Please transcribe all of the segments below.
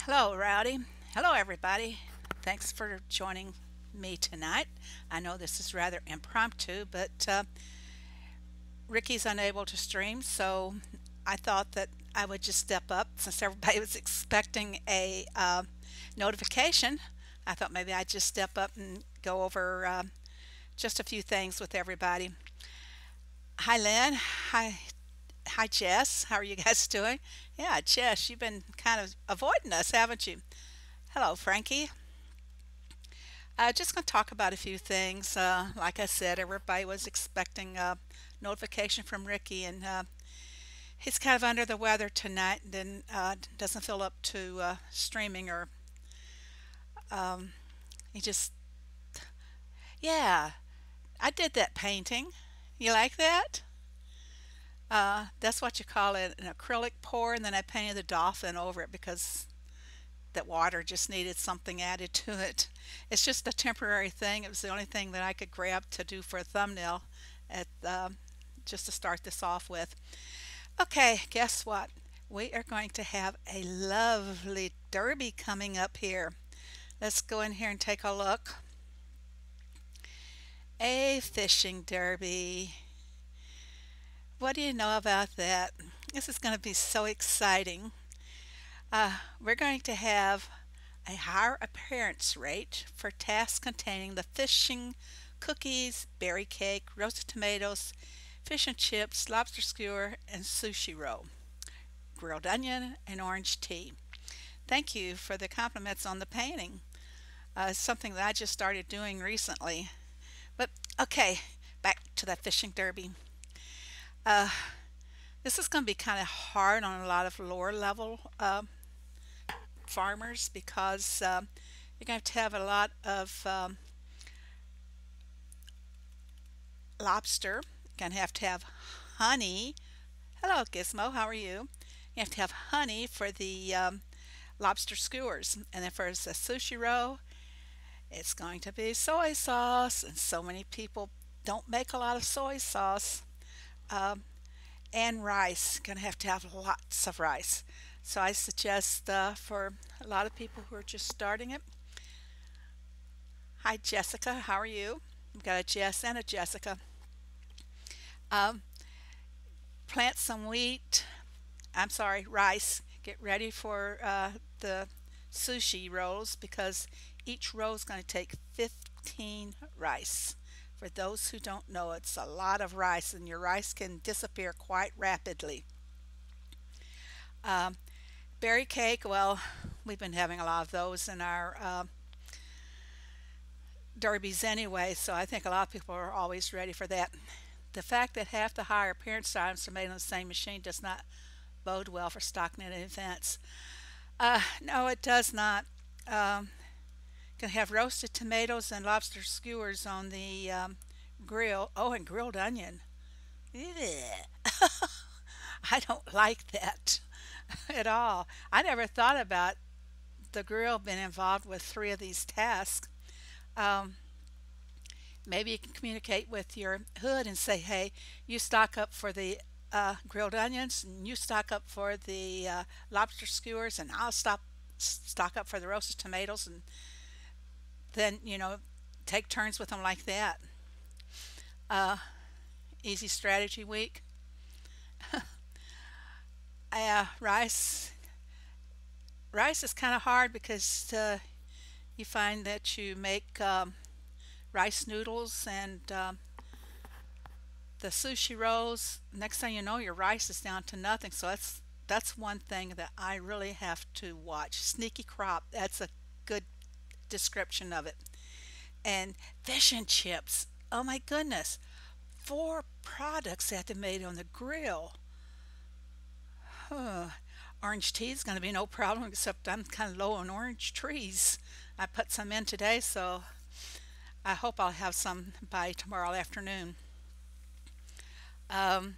Hello, Rowdy. Hello, everybody. Thanks for joining me tonight. I know this is rather impromptu, but Ricky's unable to stream, so I thought that I would just step up since everybody was expecting a notification. I thought maybe I'd just step up and go over just a few things with everybody. Hi, Lynn. Hi, Jess. How are you guys doing? Yeah, Jess, you've been kind of avoiding us, haven't you? Hello, Frankie. Just going to talk about a few things. Like I said, everybody was expecting a notification from Ricky, and he's kind of under the weather tonight and doesn't feel up to streaming or he just, yeah, I did that painting. You like that? That's what you call it, an acrylic pour, and then I painted the dolphin over it because that water just needed something added to it. It's just a temporary thing. It was the only thing that I could grab to do for a thumbnail at just to start this off with. Okay, guess what? We are going to have a lovely derby coming up here. Let's go in here and take a look. A fishing derby. What do you know about that? This is going to be so exciting. We're going to have a higher appearance rate for tasks containing the fishing cookies, berry cake, roasted tomatoes, fish and chips, lobster skewer, and sushi roll, grilled onion, and orange tea. Thank you for the compliments on the painting. It's something that I just started doing recently. But okay, back to that fishing derby. Uh, this is going to be kind of hard on a lot of lower level farmers because you're going to have a lot of lobster. You're going to have honey. Hello, Gizmo. How are you? You have to have honey for the lobster skewers. And then for the sushi roll, it's going to be soy sauce. And so many people don't make a lot of soy sauce. Um, and rice. Going to have lots of rice. So I suggest for a lot of people who are just starting it. Hi, Jessica. How are you? We've got a Jess and a Jessica. Um, Plant some wheat. I'm sorry, rice. Get ready for the sushi rolls because each roll is going to take 15 rice. For those who don't know, it's a lot of rice, and your rice can disappear quite rapidly. Um, Berry cake, well, we've been having a lot of those in our derbies anyway, so I think a lot of people are always ready for that. The fact that half the higher appearance items are made on the same machine does not bode well for stocknet events. No, it does not. Can have roasted tomatoes and lobster skewers on the grill. Oh, and grilled onion. Ugh. I don't like that at all. I never thought about the grill being involved with three of these tasks. Um, Maybe you can communicate with your hood and say, hey, you stock up for the grilled onions, and you stock up for the lobster skewers, and I'll stock up for the roasted tomatoes, and then take turns with them like that. Uh, Easy strategy week. Rice. Rice is kind of hard because you find that you make rice noodles and the sushi rolls. Next thing you know, your rice is down to nothing. So that's one thing that I really have to watch. Sneaky crop. That's a good description of it. And fish and chips. Oh my goodness. Four products that they made on the grill. Huh. Orange tea is going to be no problem, except I'm kind of low on orange trees. I put some in today, so I hope I'll have some by tomorrow afternoon. Um,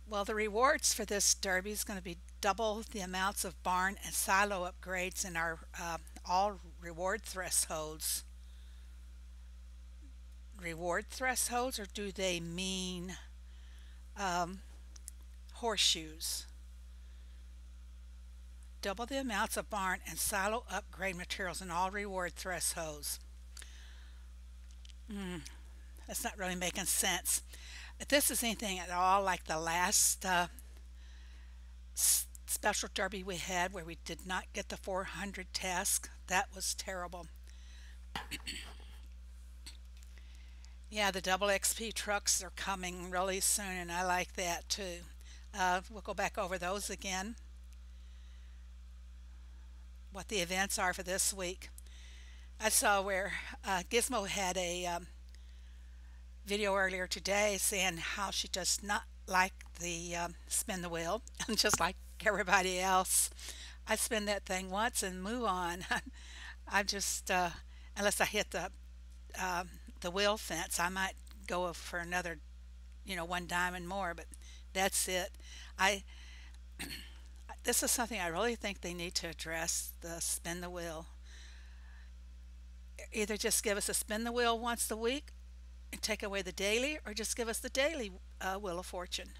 well, the rewards for this derby is going to be double the amounts of barn and silo upgrades in our all reward thresholds. Reward thresholds, or do they mean um, horseshoes? Double the amounts of barn and silo upgrade materials and all reward thresholds. That's not really making sense. If this is anything at all like the last special derby we had where we did not get the 400 task, that was terrible. Yeah, the double XP trucks are coming really soon, and I like that too. We'll go back over those again, what the events are for this week. I saw where Gizmo had a video earlier today saying how she does not like the spin the wheel, and just like everybody else, I spin that thing once and move on. I just unless I hit the wheel fence, I might go for another, one diamond more, but that's it. I This is something I really think they need to address, the spin the wheel. Either just give us a spin the wheel once a week and take away the daily, or just give us the daily Wheel of Fortune.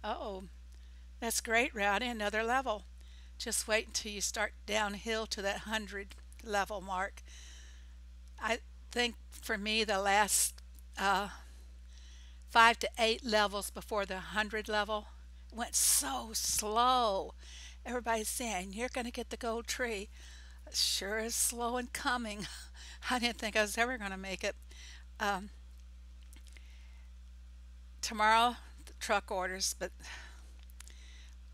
Oh, that's great, Rowdy. Another level. Just wait until you start downhill to that 100 level mark. I think for me, the last 5 to 8 levels before the 100 level went so slow. Everybody's saying, "You're going to get the gold tree." It sure is slow in coming. I didn't think I was ever going to make it. Um, Tomorrow, the truck orders, but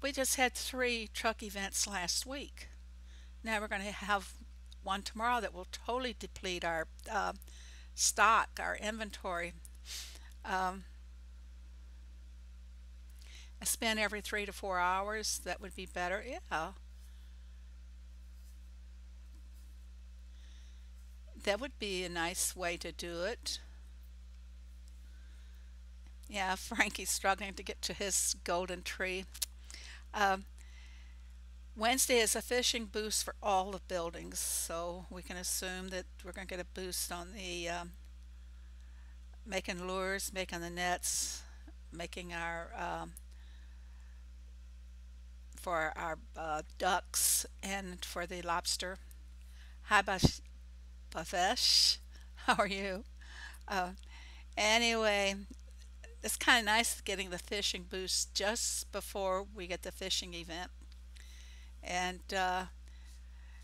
we just had 3 truck events last week. Now we're going to have one tomorrow that will totally deplete our stock, our inventory. Um, I spend every 3 to 4 hours. That would be better. Yeah, that would be a nice way to do it. Yeah, Frankie's struggling to get to his golden tree. Um, Wednesday is a fishing boost for all the buildings, so we can assume that we're going to get a boost on the making lures, making the nets, making our for our ducks and for the lobster. Hi, Bafesh. How are you? Uh, anyway, it's kind of nice getting the fishing boost just before we get the fishing event. And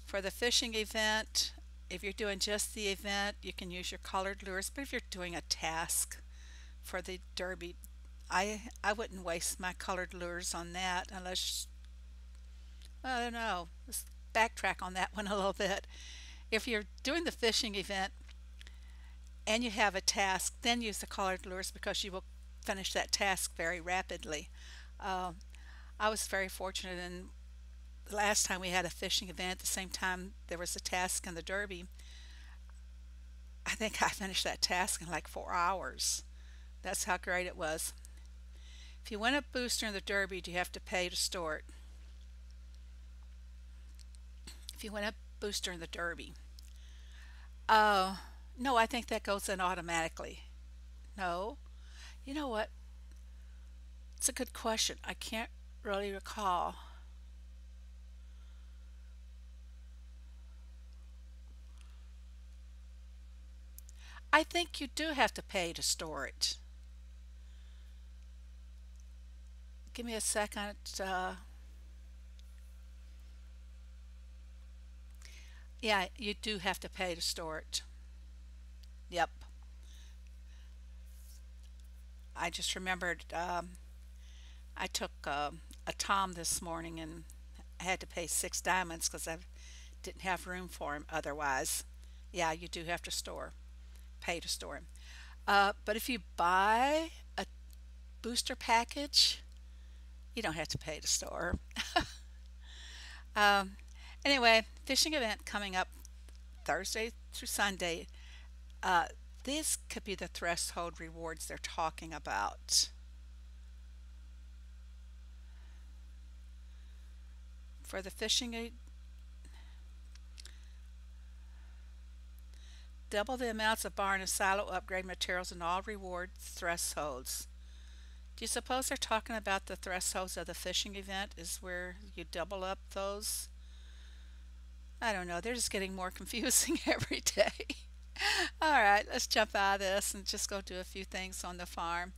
for the fishing event, if you're doing just the event, you can use your colored lures. But if you're doing a task for the derby, I wouldn't waste my colored lures on that unless, I don't know. Let's backtrack on that one a little bit. If you're doing the fishing event and you have a task, then use the colored lures because you will finish that task very rapidly. Um, I was very fortunate in the last time we had a fishing event at the same time there was a task in the derby. I think I finished that task in like 4 hours. That's how great it was. If you win a booster in the derby, do you have to pay to store it? If you win a booster in the derby, uh, no, I think that goes in automatically. No, you know what? It's a good question. I can't really recall. I think you do have to pay to store it. Give me a second. Yeah, you do have to pay to store it. Yep. I just remembered I took a Tom this morning and I had to pay 6 diamonds because I didn't have room for him otherwise. Yeah, you do have to pay to store him. But if you buy a booster package, you don't have to pay to store. Um, anyway, fishing event coming up Thursday through Sunday. Uh, these could be the threshold rewards they're talking about. For the double the amounts of barn and silo upgrade materials and all reward thresholds. Do you suppose they're talking about the thresholds of the fishing event is where you double up those? I don't know. They're just getting more confusing every day. All right, let's jump out of this and just go do a few things on the farm.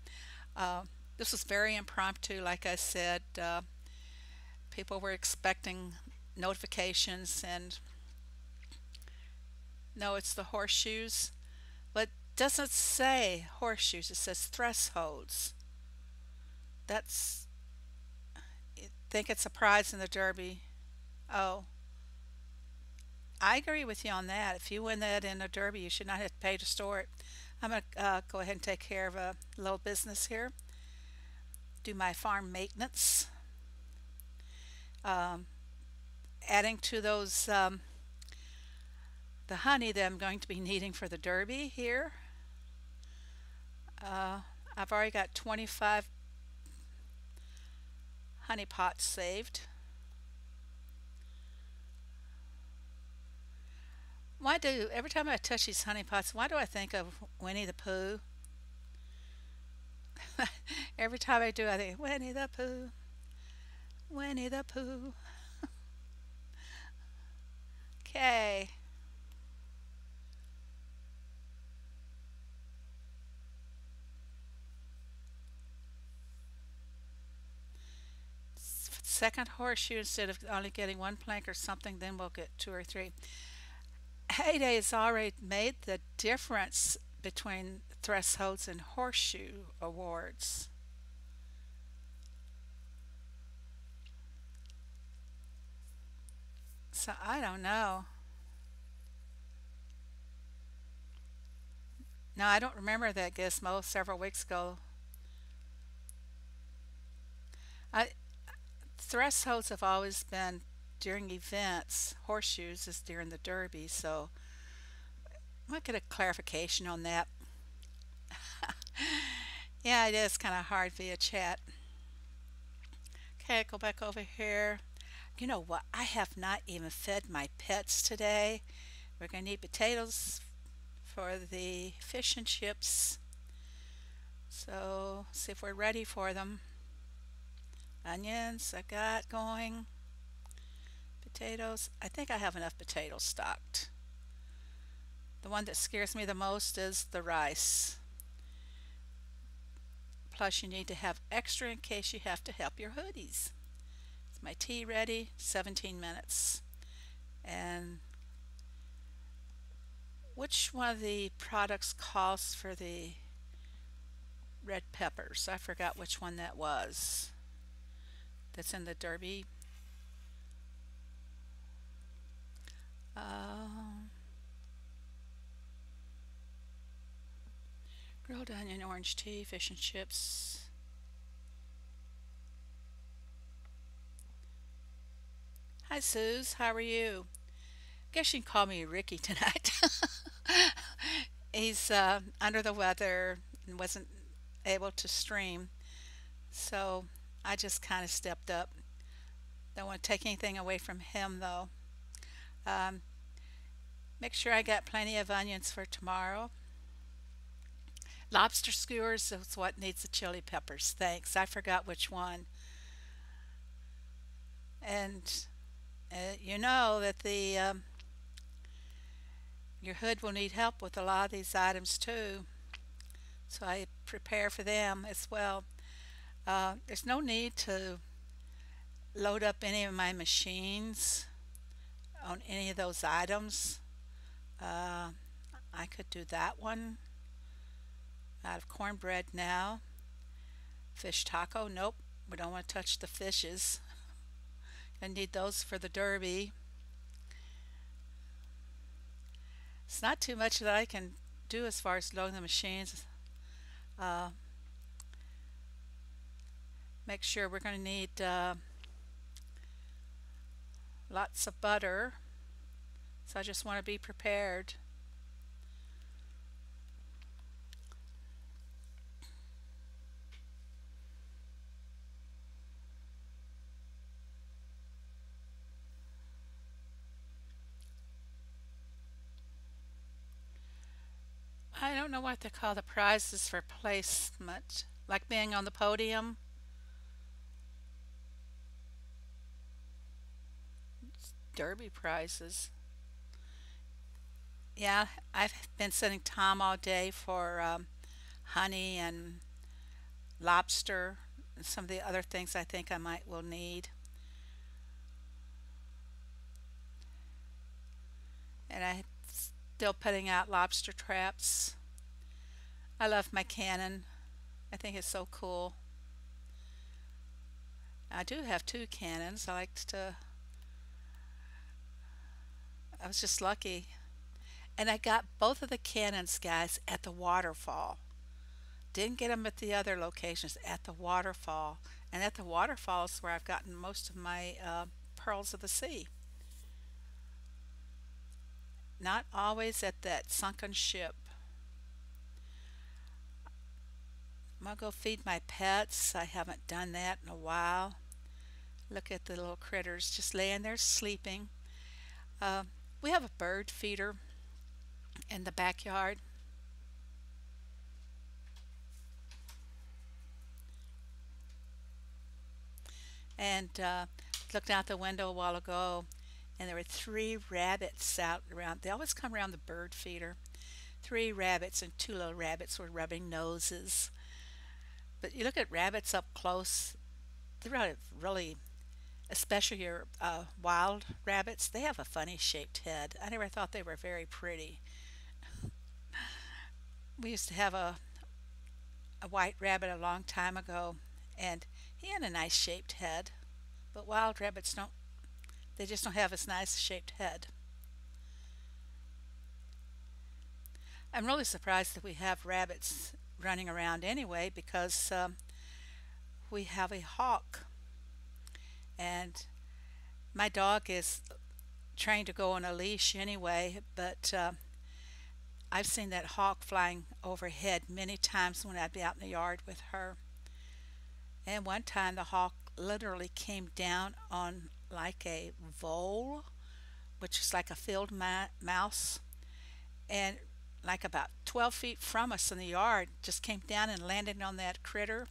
Uh, this was very impromptu, like I said. People were expecting notifications, and no, it's the horseshoes. But it doesn't say horseshoes, it says thresholds. That's, I think it's a prize in the Derby. Oh, I agree with you on that. If you win that in a Derby, you should not have to pay to store it. I'm going to go ahead and take care of a little business here. Do my farm maintenance. Um, Adding to those the honey that I'm going to be needing for the Derby here. Uh, I've already got 25 honey pots saved. Why do every time I touch these honey pots, why do I think of Winnie the Pooh? Every time I do, I think Winnie the Pooh, Winnie the Pooh. Okay, second horseshoe instead of only getting one plank or something, then we'll get two or three. Heyday has already made the difference between thresholds and horseshoe awards. So I don't know. No, I don't remember that gizmo several weeks ago. I, thresholds have always been during events. Horseshoes is during the Derby, so I might get a clarification on that. Yeah, it is kind of hard via chat. Okay, go back over here. You know what? I have not even fed my pets today. We're going to need potatoes for the fish and chips. So, see if we're ready for them. Onions, I got going. Potatoes. I think I have enough potatoes stocked. The one that scares me the most is the rice. Plus, you need to have extra in case you have to help your hoodies. Is my tea ready? 17 minutes. And which one of the products calls for the red peppers? I forgot which one that was. That's in the Derby. Uh, Grilled onion, orange tea, fish and chips. Hi, Suze. How are you? Guess you can call me Ricky tonight. He's under the weather and wasn't able to stream, so I just kind of stepped up. Don't want to take anything away from him though. Um, Make sure I got plenty of onions for tomorrow. Lobster skewers is what needs the chili peppers. Thanks. I forgot which one. And you know that the your hood will need help with a lot of these items too. So I prepare for them as well. There's no need to load up any of my machines on any of those items. Uh, I could do that one out of cornbread now. Fish taco, nope, we don't want to touch the fishes. I need those for the Derby. It's not too much that I can do as far as loading the machines. Uh, Make sure we're going to need lots of butter. So I just want to be prepared. I don't know what they call the prizes for placement. like being on the podium, derby prizes. Yeah, I've been setting time all day for honey and lobster and some of the other things I think I might will need. And I still putting out lobster traps. I love my cannon. I think it's so cool. I do have two cannons. I was just lucky. And I got both of the cannons, guys, at the waterfall. Didn't get them at the other locations, at the waterfall. And at the waterfall is where I've gotten most of my pearls of the sea. Not always at that sunken ship. I'm gonna go feed my pets. I haven't done that in a while. Look at the little critters just laying there sleeping. Uh, we have a bird feeder in the backyard, and looked out the window a while ago, and there were three rabbits out around. They always come around the bird feeder. Three rabbits and two little rabbits were rubbing noses. But you look at rabbits up close, they're really, especially your wild rabbits, they have a funny shaped head. I never thought they were very pretty. We used to have a white rabbit a long time ago, and he had a nice shaped head. But wild rabbits don't, they just don't have as nice shaped head. I'm really surprised that we have rabbits running around anyway because we have a hawk, and my dog is trained to go on a leash anyway, but I've seen that hawk flying overhead many times when I'd be out in the yard with her. And one time the hawk literally came down on like a vole, which is like a field mouse, and like about 12 feet from us in the yard, just came down and landed on that critter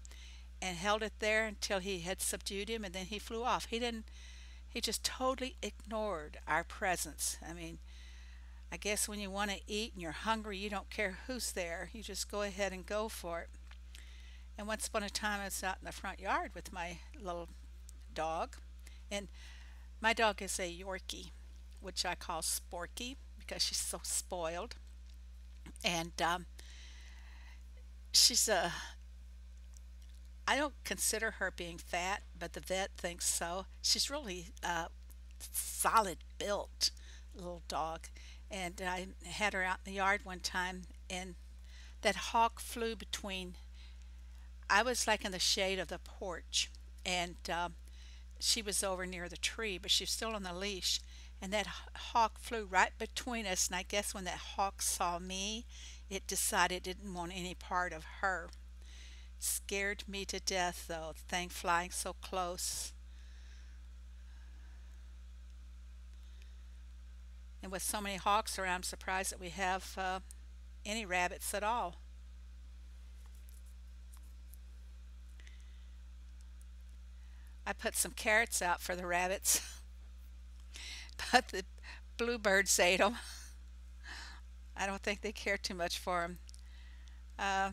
and held it there until he had subdued him, and then he flew off. He just totally ignored our presence. I mean, I guess when you want to eat and you're hungry, you don't care who's there. You just go ahead and go for it. And once upon a time, I was out in the front yard with my little dog, and my dog is a Yorkie, which I call Sporky because she's so spoiled. And she's a, I don't consider her being fat, but the vet thinks so. She's really solid built little dog. And I had her out in the yard one time, and that hawk flew between. I was like in the shade of the porch, and she was over near the tree, but she was still on the leash. And that hawk flew right between us. And I guess when that hawk saw me, it decided it didn't want any part of her. Scared me to death, though, the thing flying so close. And with so many hawks around, I'm surprised that we have any rabbits at all. I put some carrots out for the rabbits, but the bluebirds ate them. I don't think they care too much for them. Uh,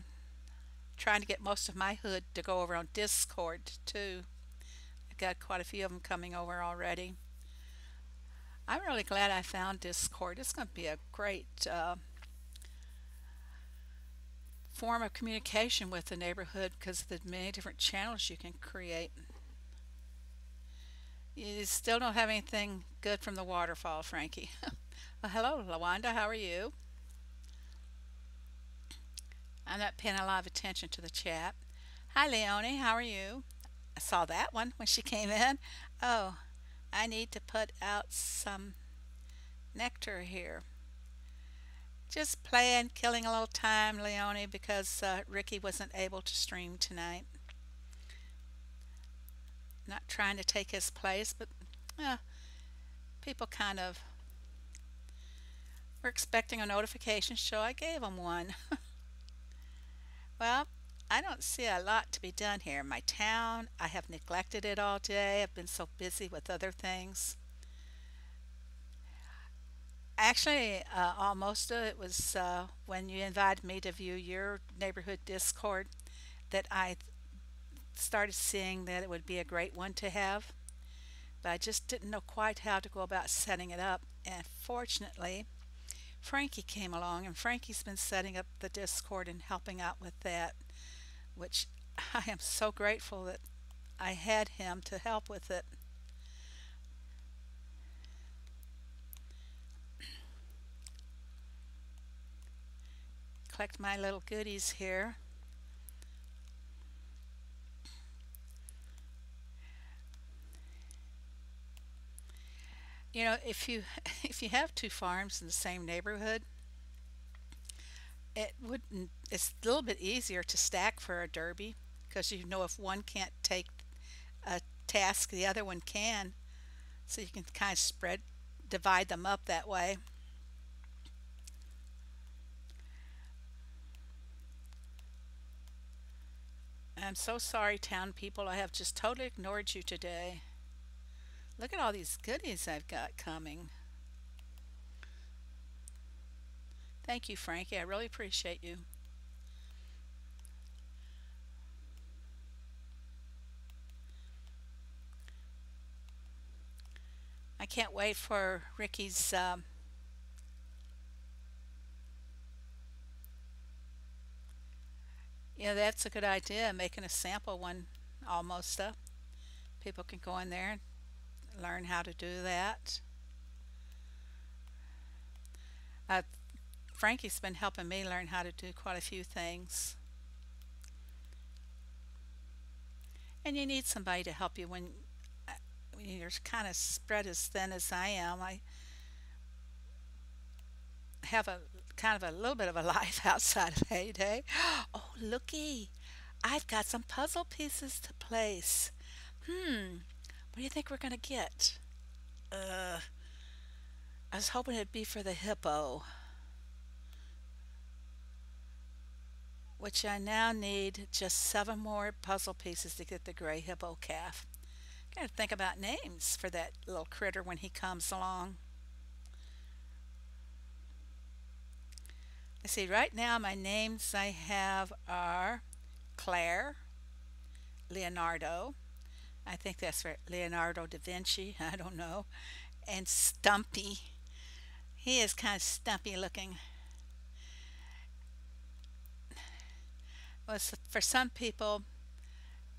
Trying to get most of my hood to go over on Discord too. I've got quite a few of them coming over already. I'm really glad I found Discord. It's going to be a great form of communication with the neighborhood because of the many different channels you can create. You still don't have anything good from the waterfall, Frankie. Well, hello, Lawanda. How are you? I'm not paying a lot of attention to the chat. Hi, Leonie. How are you? I saw that one when she came in. Oh, I need to put out some nectar here. Just playing, killing a little time, Leonie, because Ricky wasn't able to stream tonight. Not trying to take his place, but uh, people kind of were expecting a notification, so I gave them one. Well, I don't see a lot to be done here. My town, I have neglected it all day. I've been so busy with other things. Actually, almost it was when you invited me to view your neighborhood Discord that I started seeing that it would be a great one to have, but I just didn't know quite how to go about setting it up. And fortunately, Frankie came along, and Frankie's been setting up the Discord and helping out with that, which I am so grateful that I had him to help with it. Collect my little goodies here. You know, if you if you have two farms in the same neighborhood, it wouldn't it's a little bit easier to stack for a derby because you know if one can't take a task, the other one can. So you can kind of divide them up that way. I'm so sorry, town people. I have just totally ignored you today. Look at all these goodies I've got coming. Thank you, Frankie. I really appreciate you. I can't wait for Ricky's. That's a good idea. Making a sample one almost up. People can go in there and learn how to do that. Uh, Frankie's been helping me learn how to do quite a few things. And you need somebody to help you when you're kind of spread as thin as I am. I have a kind of a little bit of a life outside of Heyday. Oh, looky. I've got some puzzle pieces to place. What do you think we're going to get? Uh, I was hoping it'd be for the hippo, which I now need just 7 more puzzle pieces to get the gray hippo calf. Gotta think about names for that little critter when he comes along. I see right now my names I have are Claire, Leonardo. I think that's for Leonardo da Vinci. I don't know. And Stumpy. He is kind of stumpy looking. Well, for some people,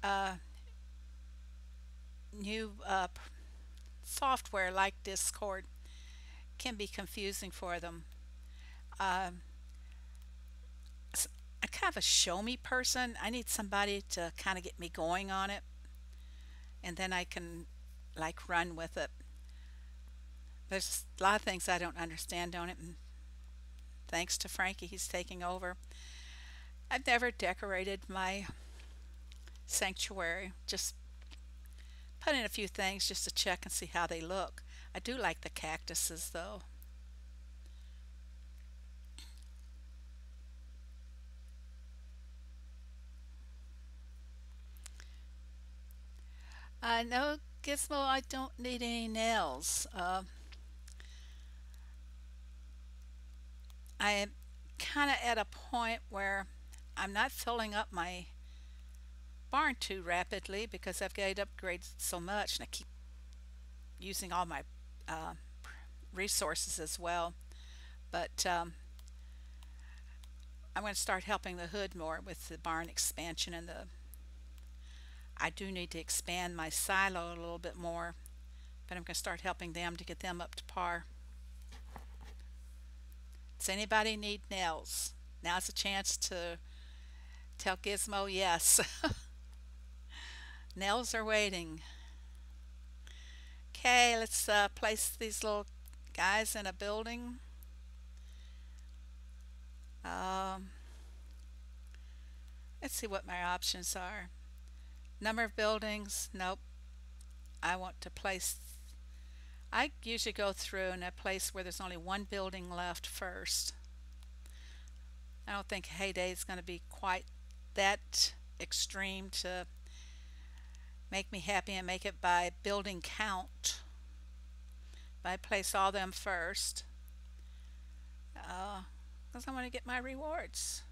uh, new software like Discord can be confusing for them. Um, I'm kind of a show me person. I need somebody to kind of get me going on it, and then I can like run with it. There's a lot of things I don't understand on it, and thanks to Frankie, he's taking over. I've never decorated my sanctuary, just put in a few things just to check and see how they look. I do like the cactuses though. No, Gizmo, I don't need any nails. I am kind of at a point where I'm not filling up my barn too rapidly because I've got upgrades so much and I keep using all my uh, resources as well. But I'm going to start helping the hood more with the barn expansion and the. I do need to expand my silo a little bit more, but I'm going to start helping them to get them up to par. Does anybody need nails? Now's a chance to tell Gizmo yes. Nails are waiting. Okay, let's place these little guys in a building. Um, let's see what my options are. Number of buildings, nope. I want to place, I usually go through and I place where there's only one building left first. I don't think Heyday is going to be quite that extreme to make me happy and make it by building count. But I place all them first because I want to get my rewards.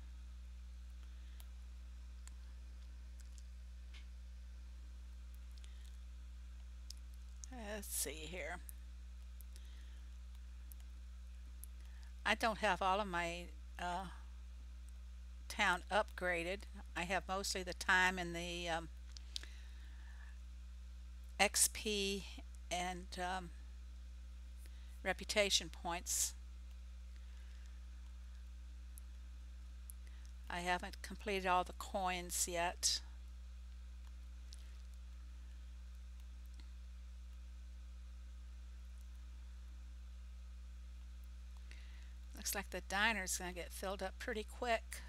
Let's see here. I don't have all of my uh, town upgraded. I have mostly the time and the XP and reputation points. I haven't completed all the coins yet. Looks like the diner's gonna get filled up pretty quick.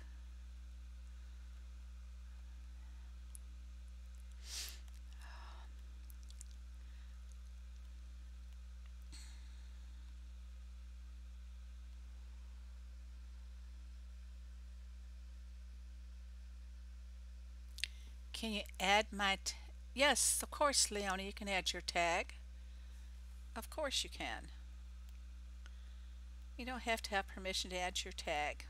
Can you add my yes, of course, Leonie, you can add your tag. Of course you can. You don't have to have permission to add your tag.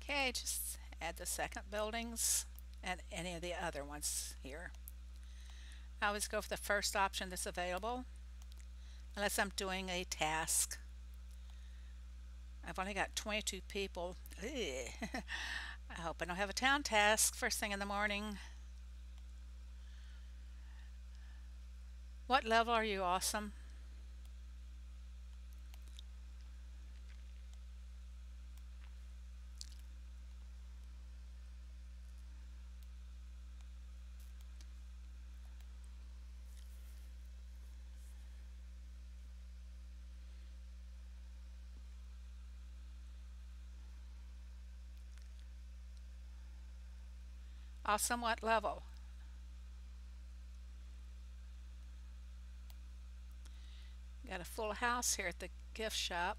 Okay, just add the second buildings and any of the other ones here. I always go for the first option that's available unless I'm doing a task. I've only got 22 people. Ugh. I hope I don't have a town task first thing in the morning. What level are you, Awesome? Awesome, what level? Got a full house here at the gift shop.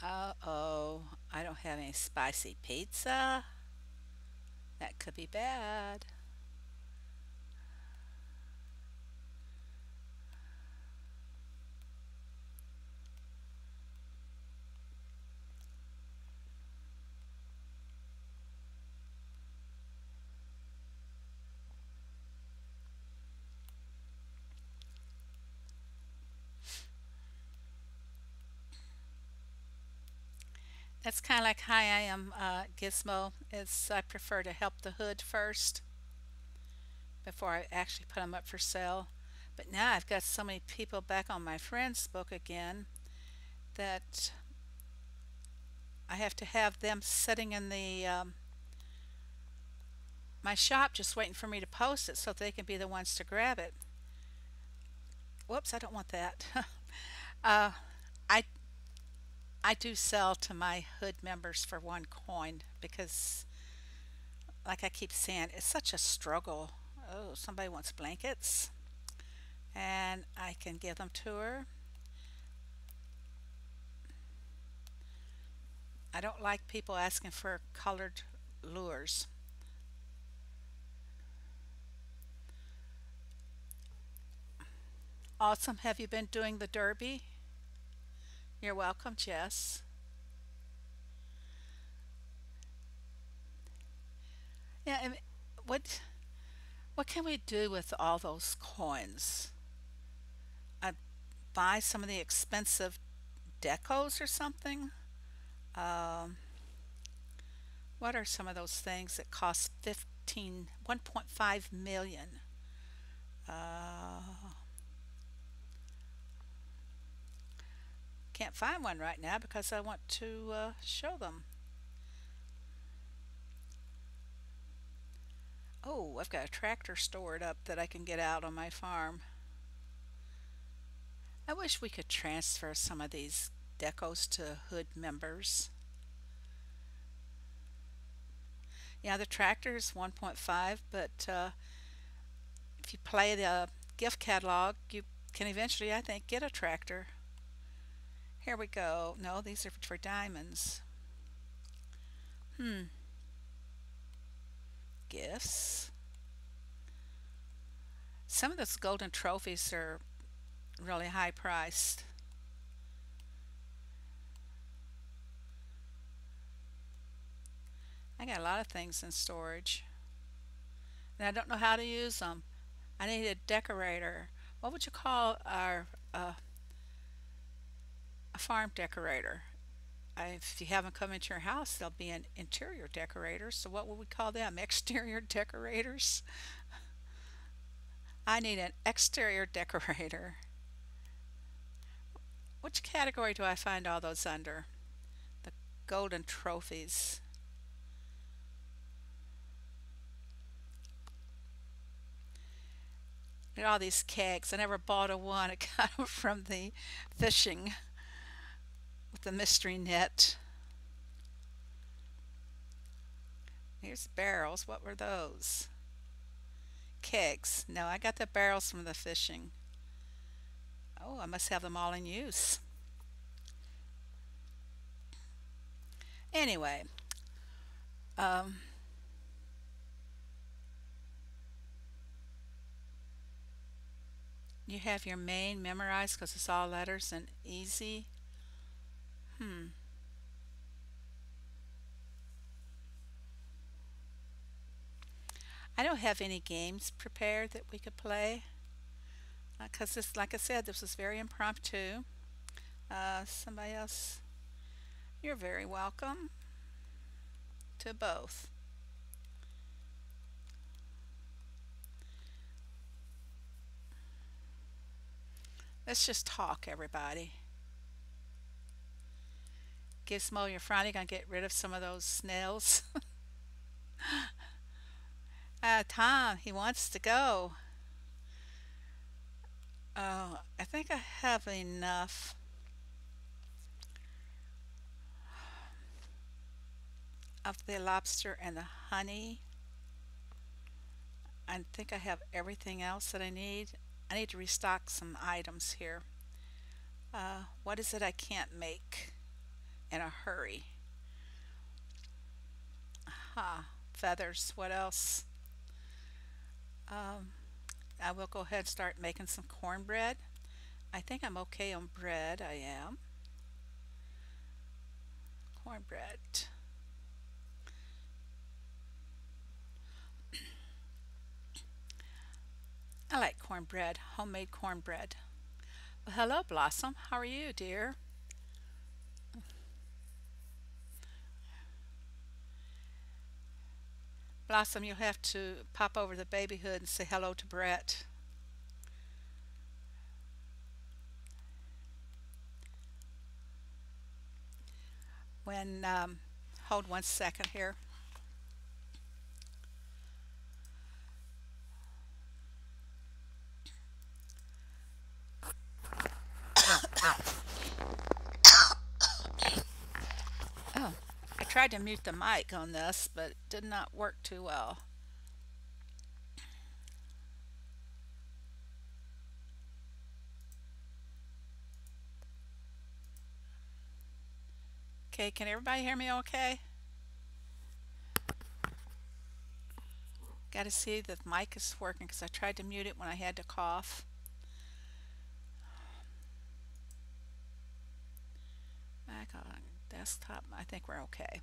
Uh-oh, I don't have any spicy pizza. That could be bad. That's kind of like how I am, Gizmo. Is I prefer to help the hood first before I actually put them up for sale. But now I've got so many people back on my friends book again that I have to have them sitting in the my shop just waiting for me to post it so they can be the ones to grab it. Whoops, I don't want that. uh, I I do sell to my hood members for 1 coin because, like I keep saying, it's such a struggle. Oh, somebody wants blankets, and I can give them to her. I don't like people asking for colored lures. Awesome. Have you been doing the derby? You're welcome, Jess. Yeah, I mean, what what can we do with all those coins? I buy some of the expensive decos or something. Um, what are some of those things that cost 1.5 million? Uh, can't find one right now because I want to show them. Oh, I've got a tractor stored up that I can get out on my farm. I wish we could transfer some of these decos to hood members. Yeah, the tractor is 1.5, but if you play the gift catalog, you can eventually, I think, get a tractor. Here we go. No, these are for diamonds. Hmm. Gifts. Some of those golden trophies are really high priced. I got a lot of things in storage, and I don't know how to use them. I need a decorator. What would you call our a farm decorator? If you have them come into your house, they'll be an interior decorator. So what would we call them? Exterior decorators? I need an exterior decorator. Which category do I find all those under? The golden trophies. Look at all these kegs. I never bought a one. I got them from the fishing with the mystery net. Here's barrels. What were those? Kegs. No, I got the barrels from the fishing. Oh, I must have them all in use. Anyway, um, you have your main memorized because it's all letters and easy. Hmm. I don't have any games prepared that we could play because this, like I said, this was very impromptu. Somebody else, you're very welcome to both. Let's just talk, everybody. Gizmo, you're finally gonna get rid of some of those snails. Tom, he wants to go. Oh, I think I have enough of the lobster and the honey. I think I have everything else that I need. I need to restock some items here. What is it I can't make in a hurry? Feathers. What else? Um, I will go ahead and start making some cornbread. I think I'm okay on bread. I am. Cornbread. I like cornbread, homemade cornbread. Well, hello, Blossom. How are you, dear? Blossom, you'll have to pop over to babyhood and say hello to Brett. When, hold 1 second here. Oh, I tried to mute the mic on this, but it did not work too well. Okay, can everybody hear me okay? Got to see that the mic is working because I tried to mute it when I had to cough. Back on desktop, I think we're okay.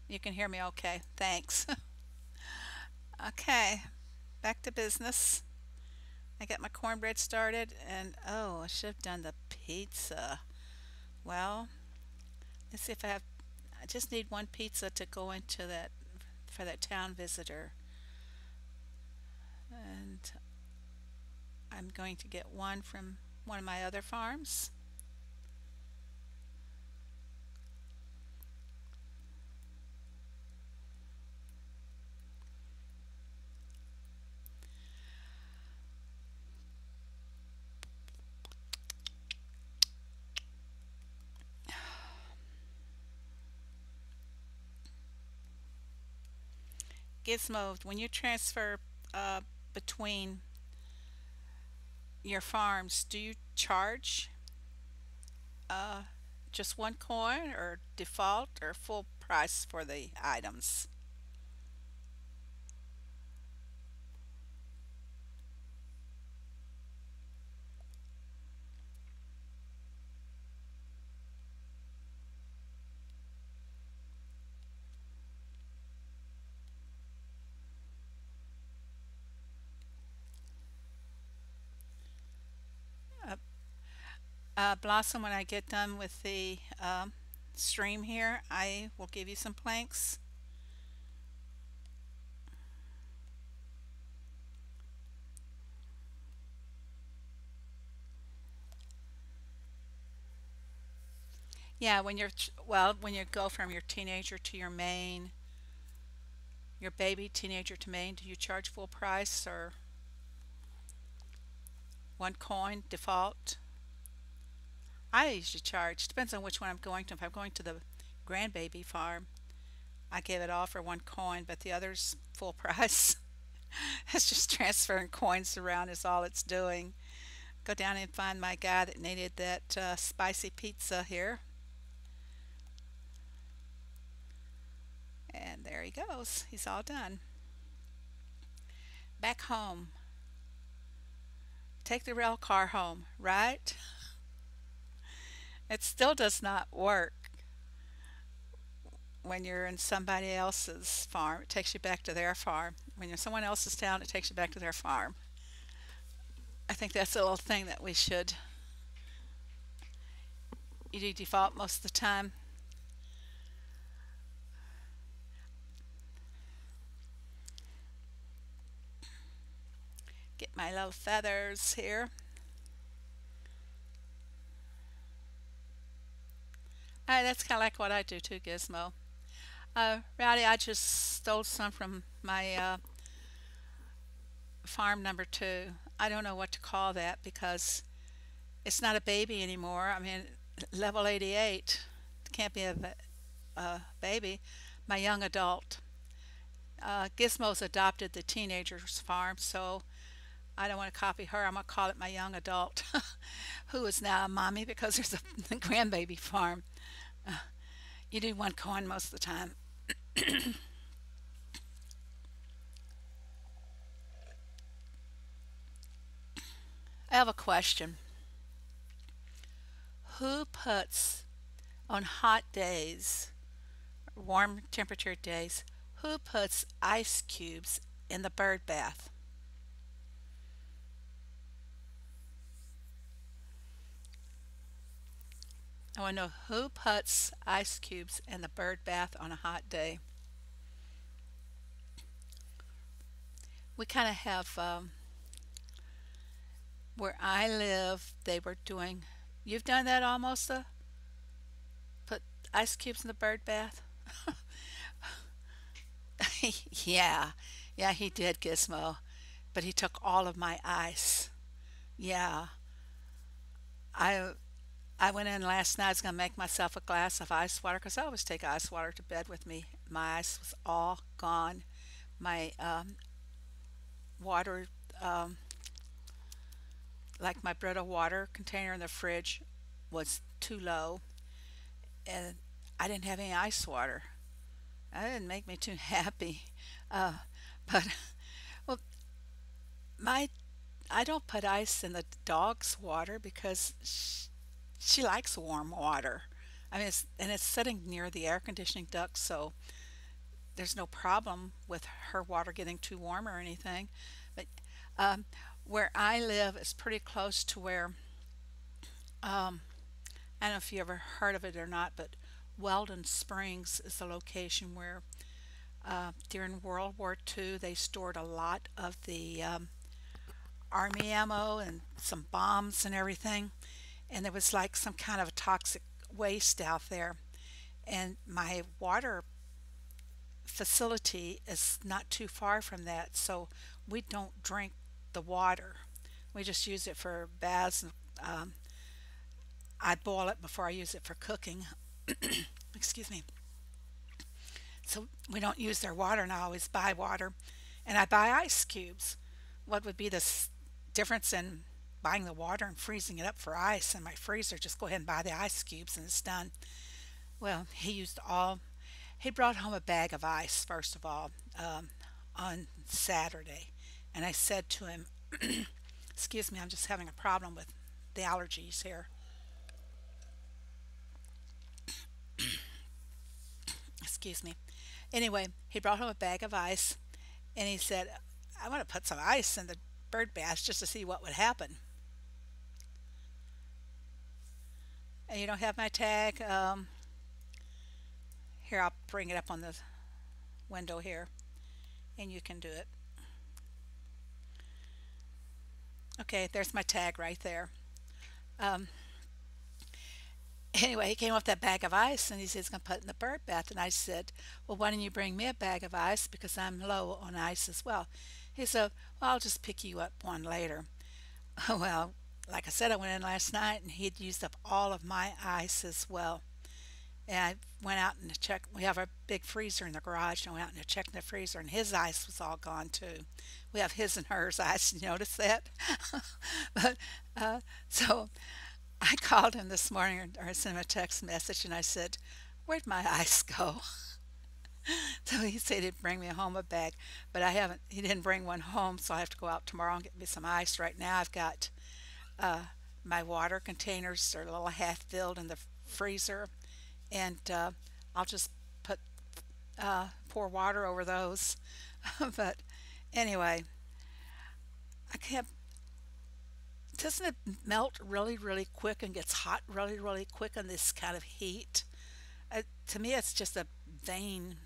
You can hear me okay. Thanks. Okay, back to business. I got my cornbread started and oh, I should have done the pizza. Well, let's see if I have, I just need one pizza to go into that for that town visitor. And I'm going to get one from one of my other farms. Gizmo, when you transfer between your farms, do you charge uh, just one coin or default or full price for the items? Uh, Blossom, when I get done with the stream here, I will give you some planks. Yeah, when well, when you go from your teenager to your main, your baby teenager to main, do you charge full price or one coin default? I usually charge, depends on which one I'm going to. If I'm going to the grandbaby farm, I give it all for one coin, but the others full price. It's just transferring coins around is all it's doing. Go down and find my guy that needed that spicy pizza here. And there he goes. He's all done. Back home. Take the rail car home, right? It still does not work when you're in somebody else's farm. It takes you back to their farm. When you're in someone else's town, it takes you back to their farm. I think that's a little thing that we should. You do default most of the time. Get my little feathers here. That's kind of like what I do too, Gizmo. Rowdy, I just stole some from my farm number two. I don't know what to call that because it's not a baby anymore. I mean, level 88 can't be a baby. My young adult. Gizmo's adopted the teenager's farm, so I don't want to copy her. I'm going to call it my young adult, who is now a mommy because there's a grandbaby farm. Uh, you do one coin most of the time. I have a question. Who puts on hot days, warm temperature days, who puts ice cubes in the bird bath? I want to know who puts ice cubes in the bird bath on a hot day. We kind of have, where I live, they were doing, you've done that almost, put ice cubes in the bird bath? Yeah, yeah, he did, Gizmo, but he took all of my ice. Yeah, I I went in last night. I was gonna make myself a glass of ice water because I always take ice water to bed with me. My ice was all gone. My water, um, like my Brita water container in the fridge, was too low, and I didn't have any ice water. That didn't make me too happy. Uh, but well, my I don't put ice in the dog's water because she likes warm water. I mean, it's sitting near the air conditioning duct, so there's no problem with her water getting too warm or anything. But um, where I live is pretty close to where I don't know if you ever heard of it or not, but Weldon Springs is the location where during World War II they stored a lot of the army ammo and some bombs and everything. And there was like some kind of a toxic waste out there. And my water facility is not too far from that, so we don't drink the water. We just use it for baths. Um, I boil it before I use it for cooking. Excuse me. So we don't use their water, and I always buy water, and I buy ice cubes. What would be the difference in buying the water and freezing it up for ice in my freezer? Just go ahead and buy the ice cubes and it's done. Well, he brought home a bag of ice, first of all, on Saturday. And I said to him, excuse me, I'm just having a problem with the allergies here. Excuse me. Anyway, he brought home a bag of ice and he said, I want to put some ice in the bird bath just to see what would happen. And you don't have my tag? Here, I'll bring it up on the window here and you can do it. Okay, there's my tag right there. Um, anyway, he came with that bag of ice and he said he's going to put it in the bird bath. And I said, well, why don't you bring me a bag of ice because I'm low on ice as well. He said, well, I'll just pick you up one later. Well, like I said, I went in last night and he'd used up all of my ice as well. And I went out and checked. We have a big freezer in the garage, and I went out and checked the freezer, and his ice was all gone too. We have his and hers ice. You notice that? But so I called him this morning, or I sent him a text message, and I said, "Where'd my ice go?" So he said he'd bring me home a bag, but I haven't. He didn't bring one home, so I have to go out tomorrow and get me some ice. Right now, I've got uh, my water containers are a little half filled in the freezer, and I'll just put pour water over those. But anyway, I can't. Doesn't it melt really, really quick and gets hot really, really quick in this kind of heat? To me, it's just a vain,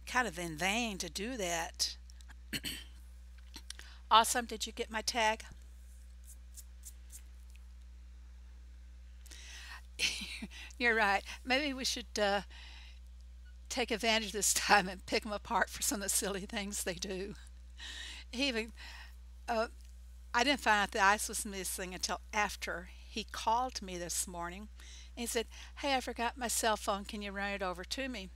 kind of in vain to do that. Awesome. Did you get my tag? You're right. Maybe we should take advantage of this time and pick them apart for some of the silly things they do. He even, uh, I didn't find out the ice was missing until after he called me this morning. And he said, "Hey, I forgot my cell phone. Can you run it over to me?"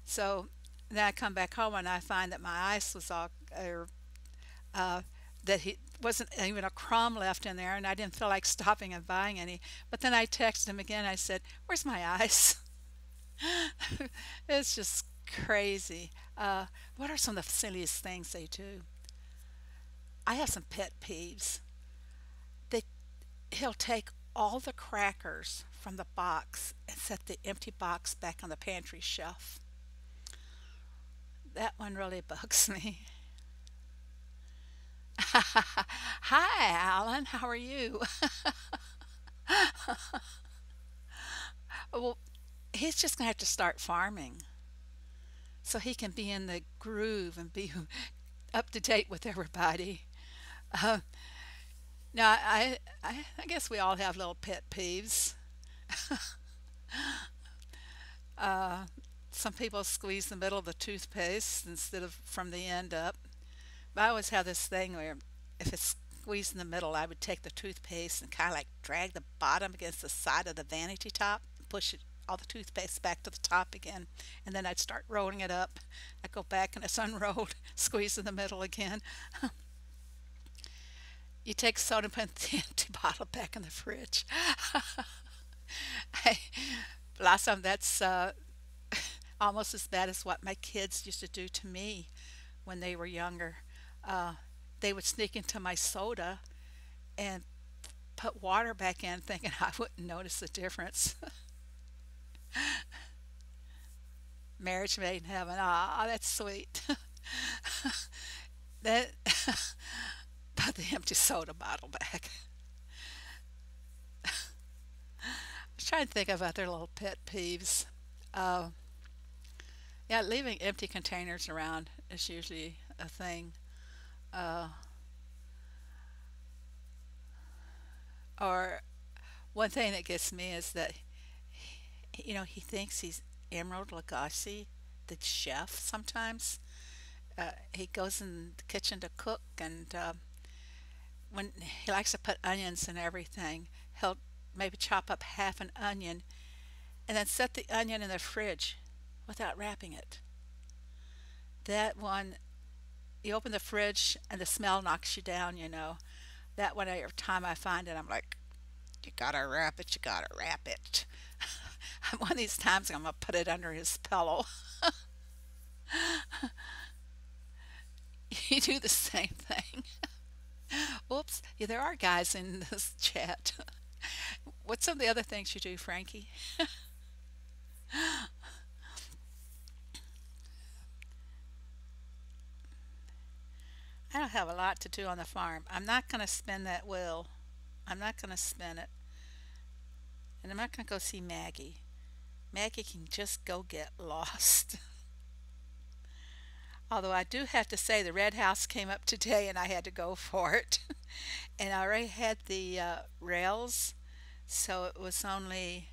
So then I come back home and I find that my ice was all, uh, that he wasn't even a crumb left in there, and I didn't feel like stopping and buying any. But then I texted him again. I said, "Where's my ice?" It's just crazy. What are some of the silliest things they do? I have some pet peeves. They, he'll take all the crackers from the box and set the empty box back on the pantry shelf. That one really bugs me. Hi, Alan. How are you? Well, he's just going to have to start farming so he can be in the groove and be up to date with everybody. Uh, now, I guess we all have little pet peeves. Uh, some people squeeze the middle of the toothpaste instead of from the end up. But I always have this thing where if it's squeezed in the middle, I would take the toothpaste and kind of like drag the bottom against the side of the vanity top, push it all the toothpaste back to the top again, and then I'd start rolling it up. I'd go back and it's unrolled, squeeze in the middle again. You take soda and put the empty bottle back in the fridge. I, last time that's almost as bad as what my kids used to do to me when they were younger. Uh, they would sneak into my soda and put water back in thinking I wouldn't notice the difference. Marriage made in heaven. Ah, that's sweet. That put the empty soda bottle back. I was trying to think of other little pet peeves. Uh, yeah, leaving empty containers around is usually a thing. Uh, or one thing that gets me is that he thinks he's Emerald Lagasse, the chef. Sometimes he goes in the kitchen to cook, and when he likes to put onions and everything, he'll maybe chop up half an onion and then set the onion in the fridge. without wrapping it. That one, you open the fridge and the smell knocks you down, you know. That one, every time I find it, I'm like, you gotta wrap it, you gotta wrap it. One of these times I'm gonna put it under his pillow. You do the same thing. Oops, yeah, there are guys in this chat. What's some of the other things you do, Frankie? I don't have a lot to do on the farm. I'm not gonna spin that wheel. I'm not gonna spin it. And I'm not gonna go see Maggie. Maggie can just go get lost. Although I do have to say the red house came up today and I had to go for it. And I already had the rails, so it was only,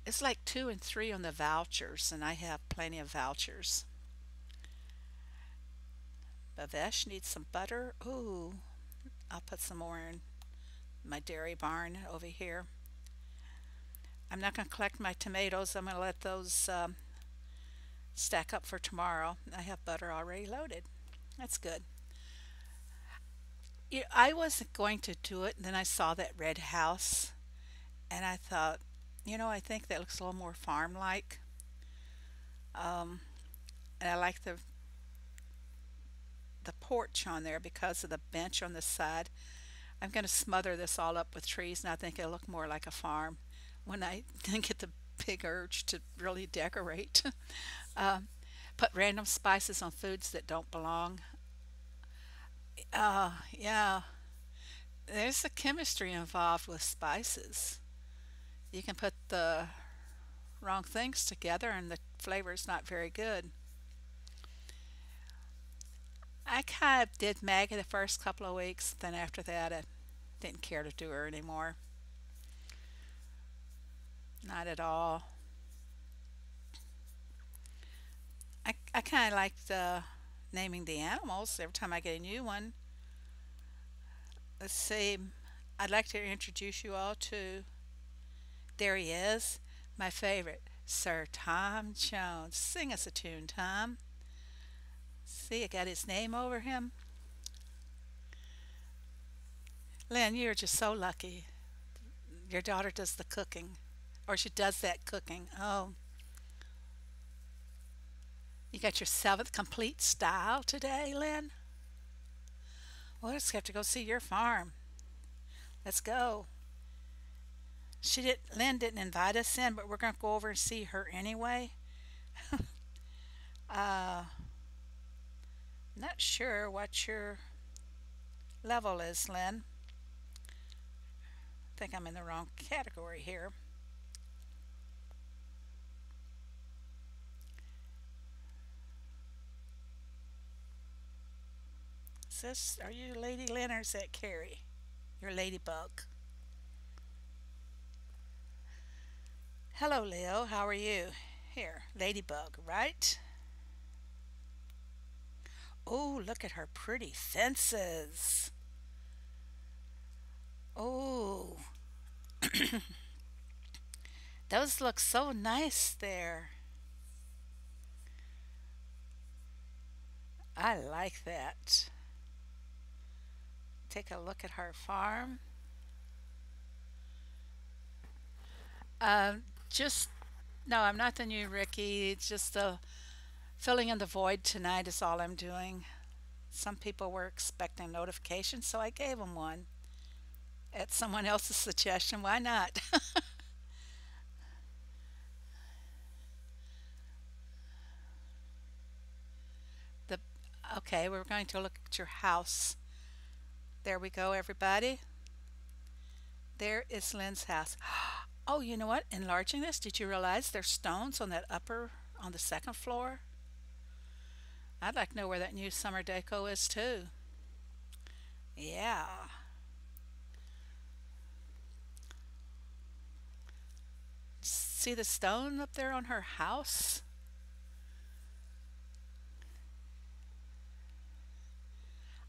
it's like 2 and 3 on the vouchers, and I have plenty of vouchers. Bavesh needs some butter. Ooh, I'll put some more in my dairy barn over here. I'm not going to collect my tomatoes. I'm going to let those stack up for tomorrow. I have butter already loaded. That's good. I wasn't going to do it, and then I saw that red house, and I thought, I think that looks a little more farm-like. Um, and I like the porch on there because of the bench on the side. I'm going to smother this all up with trees, and I think it'll look more like a farm when I get the big urge to really decorate. um, put random spices on foods that don't belong. Yeah, there's a chemistry involved with spices. You can put the wrong things together and the flavor is not very good. I kind of did Maggie the first couple of weeks, then after that I didn't care to do her anymore. Not at all. I kind of liked naming the animals every time I get a new one. Let's see, I'd like to introduce you all to, there he is, my favorite, Sir Tom Jones. Sing us a tune, Tom. See, I got his name over him. Lynn, you're just so lucky. Your daughter does the cooking, or she does that cooking. Oh, you got your seventh complete style today, Lynn? Well, let's have to go see your farm. Let's go. Lynn didn't invite us in, but we're going to go over and see her anyway. Uh, Not sure what your level is, Lynn. I think I'm in the wrong category here. Are you Lady Lynn or is that Carrie? You're Ladybug. Hello, Leo. How are you? Here, Ladybug, right? Oh, look at her pretty fences. Oh, those look so nice there. I like that. Take a look at her farm. Just, no, I'm not the new Ricky. It's just filling in the void tonight is all I'm doing. Some people were expecting notifications, so I gave them one. At someone else's suggestion, why not? the Okay, we're going to look at your house. There we go, everybody. There is Lynn's house. Oh, you know what? Enlarging this, did you realize there's stones on on the second floor? I'd like to know where that new summer deco is too. Yeah. See the stone up there on her house?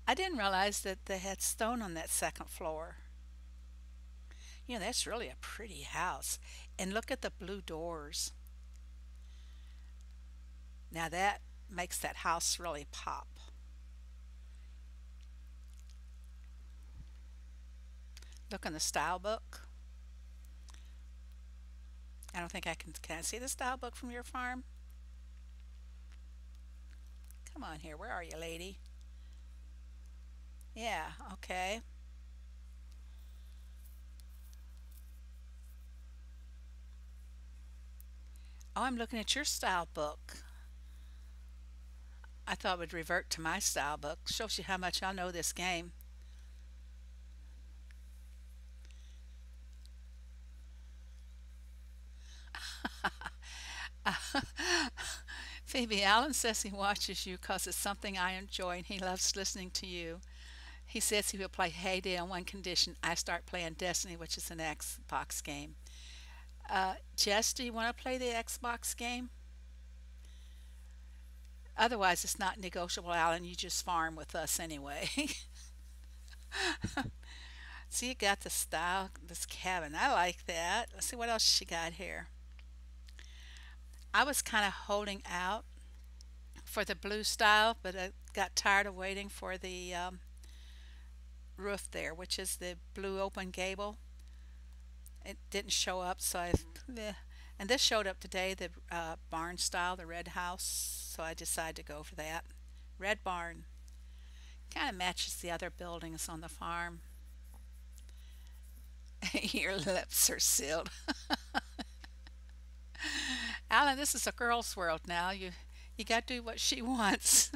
I didn't realize that they had stone on that second floor. That's really a pretty house. And look at the blue doors. Now that makes that house really pop. Look in the style book. I don't think I can I see the style book from your farm? Come on here. Where are you, lady? Yeah, okay. Oh, I'm looking at your style book. I thought it would revert to my style book. Shows you how much I know this game. Phoebe Allen says he watches you because it's something I enjoy and he loves listening to you. He says he will play Heyday on one condition: I start playing Destiny, which is an Xbox game. Jess, do you want to play the Xbox game? Otherwise, it's not negotiable, Alan. You just farm with us anyway. So you got the style, this cabin. I like that. Let's see what else she got here. I was kind of holding out for the blue style, but I got tired of waiting for the roof there, which is the blue open gable. It didn't show up, so and this showed up today, the barn style, the red house, so I decided to go for that. Red barn kind of matches the other buildings on the farm. Your lips are sealed. Alan, this is a girl's world now. You got to do what she wants.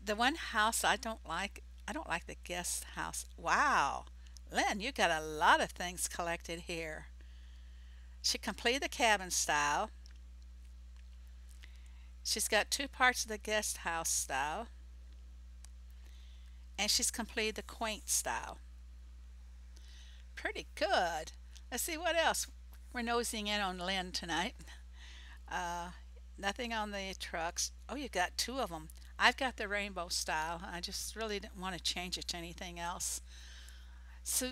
The one house I don't like the guest house. Wow. Lynn, you got a lot of things collected here. She completed the cabin style. She's got two parts of the guest house style. And she's completed the quaint style. Pretty good. Let's see what else. We're nosing in on Lynn tonight. Uh, Nothing on the trucks. Oh, you got two of them. I've got the rainbow style. I just really didn't want to change it to anything else. So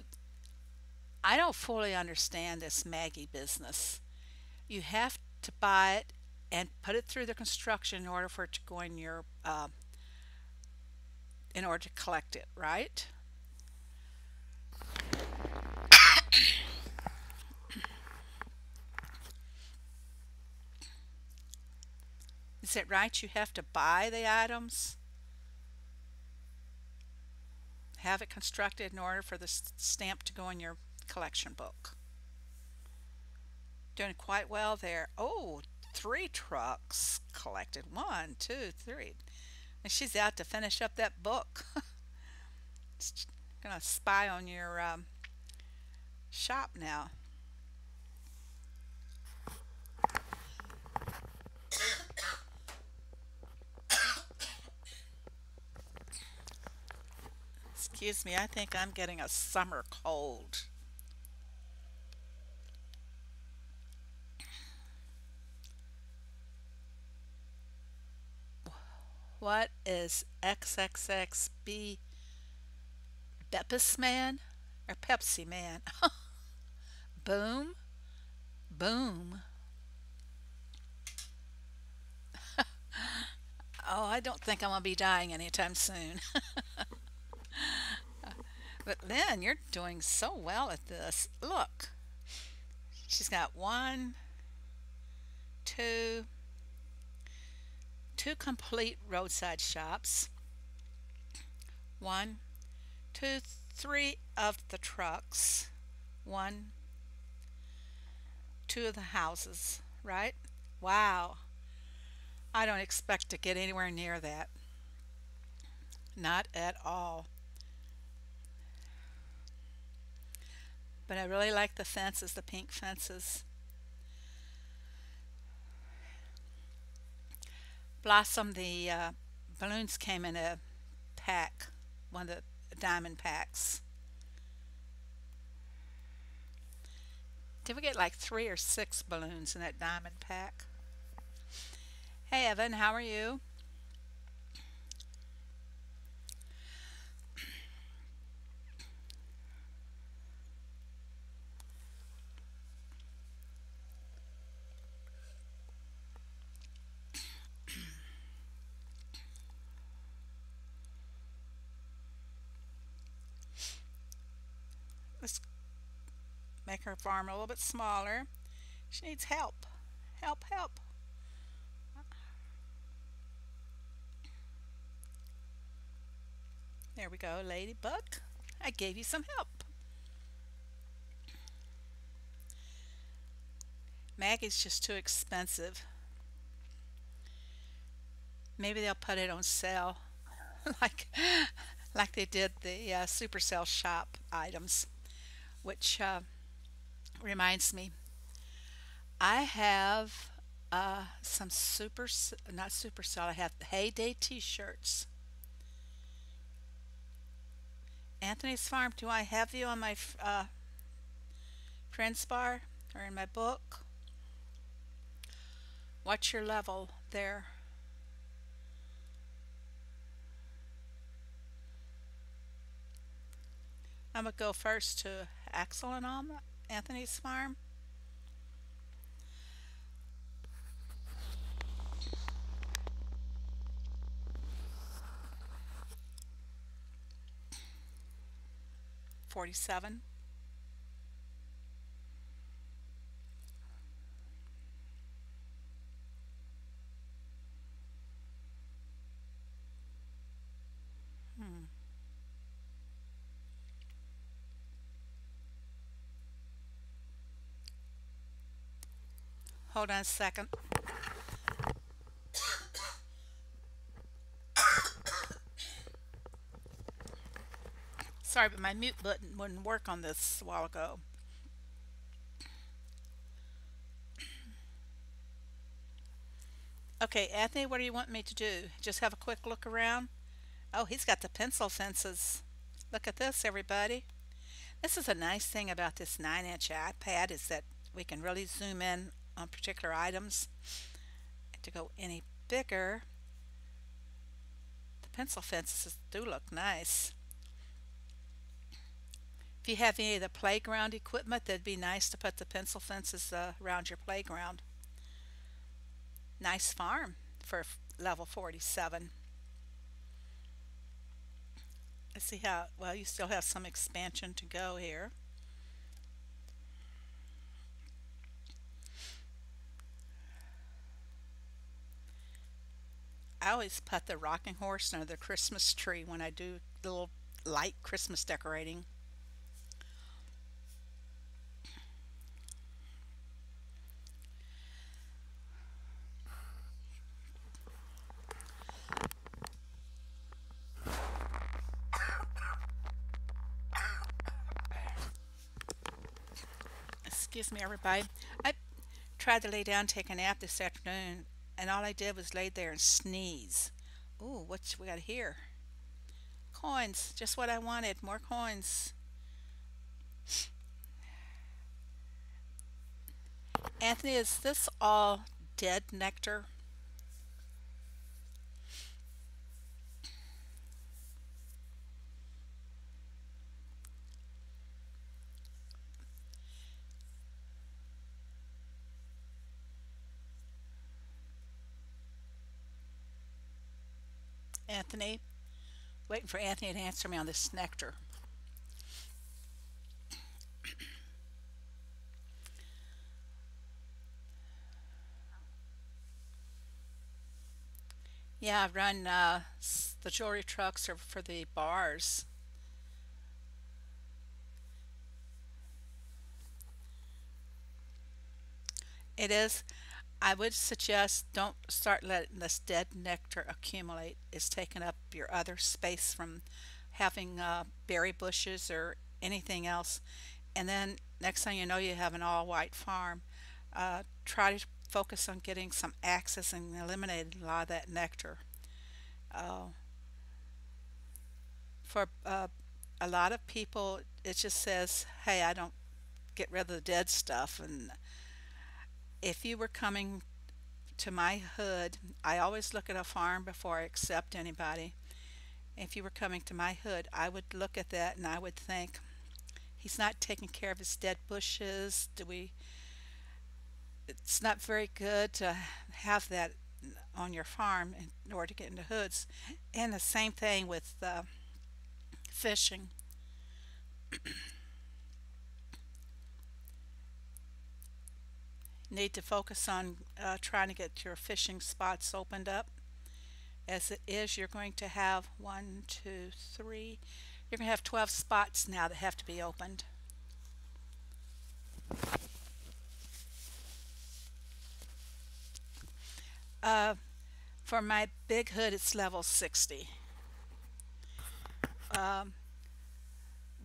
I don't fully understand this Maggie business. You have to buy it and put it through the construction in order for it to go in your in order to collect it, right? Is it right you have to buy the items, have it constructed in order for the stamp to go in your collection book? Doing quite well there. Oh, three trucks collected. One, two, three. And she's out to finish up that book. Gonna spy on your shop now. Excuse me, I think I'm getting a summer cold. What is XXXB Beppis Man or Pepsi Man? Boom, boom. Oh, I don't think I'm gonna be dying anytime soon. But Lynn, you're doing so well at this. Look, she's got one, two, two complete roadside shops. One, two, three of the trucks. One, two of the houses, right? Wow. I don't expect to get anywhere near that. Not at all. But I really like the fences, the pink fences. Blossom, the balloons came in a pack, one of the diamond packs. Did we get like three or six balloons in that diamond pack? Hey Evan, how are you? her farm a little bit smaller. She needs help. Help, help. There we go, Ladybug. I gave you some help. Maggie's just too expensive. Maybe they'll put it on sale, like like they did the Supercell shop items. Which reminds me, I have some not Supercell. I have HAYDAY T-shirts. Anthony's Farm. Do I have you on my friends bar or in my book? What's your level there? I'm gonna go first to Axel and Alma, Anthony's Farm. 47. Hmm. Hold on a second. Sorry, but my mute button wouldn't work on this a while ago. Okay, Anthony, what do you want me to do? Just have a quick look around? Oh, he's got the pencil fences. Look at this, everybody. This is a nice thing about this 9-inch iPad is that we can really zoom in on particular items. And to go any bigger, the pencil fences do look nice. If you have any of the playground equipment, that'd be nice to put the pencil fences around your playground. Nice farm for level 47. Let's see how, well, you still have some expansion to go here. I always put the rocking horse under the Christmas tree when I do little light Christmas decorating. Excuse me, everybody. I tried to lay down and take a nap this afternoon, and all I did was lay there and sneeze. Ooh, what we got here? Coins, just what I wanted. More coins. Anthony, is this all dead nectar? Anthony, waiting for Anthony to answer me on this nectar. Yeah, I run the jewelry trucks are for the bars. It is. I would suggest don't start letting this dead nectar accumulate. It's taking up your other space from having berry bushes or anything else. And then next thing you know, you have an all white farm. Try to focus on getting some axes and eliminate a lot of that nectar. Uh, for a lot of people, it just says, hey, I don't get rid of the dead stuff. And if you were coming to my hood, I always look at a farm before I accept anybody. If you were coming to my hood, I would look at that and I would think, he's not taking care of his dead bushes. Do we? It's not very good to have that on your farm in order to get into hoods. And the same thing with fishing. need to focus on trying to get your fishing spots opened up. As it is, you're going to have one, two, three, you're going to have 12 spots now that have to be opened. Uh, for my big hood, it's level 60. Um,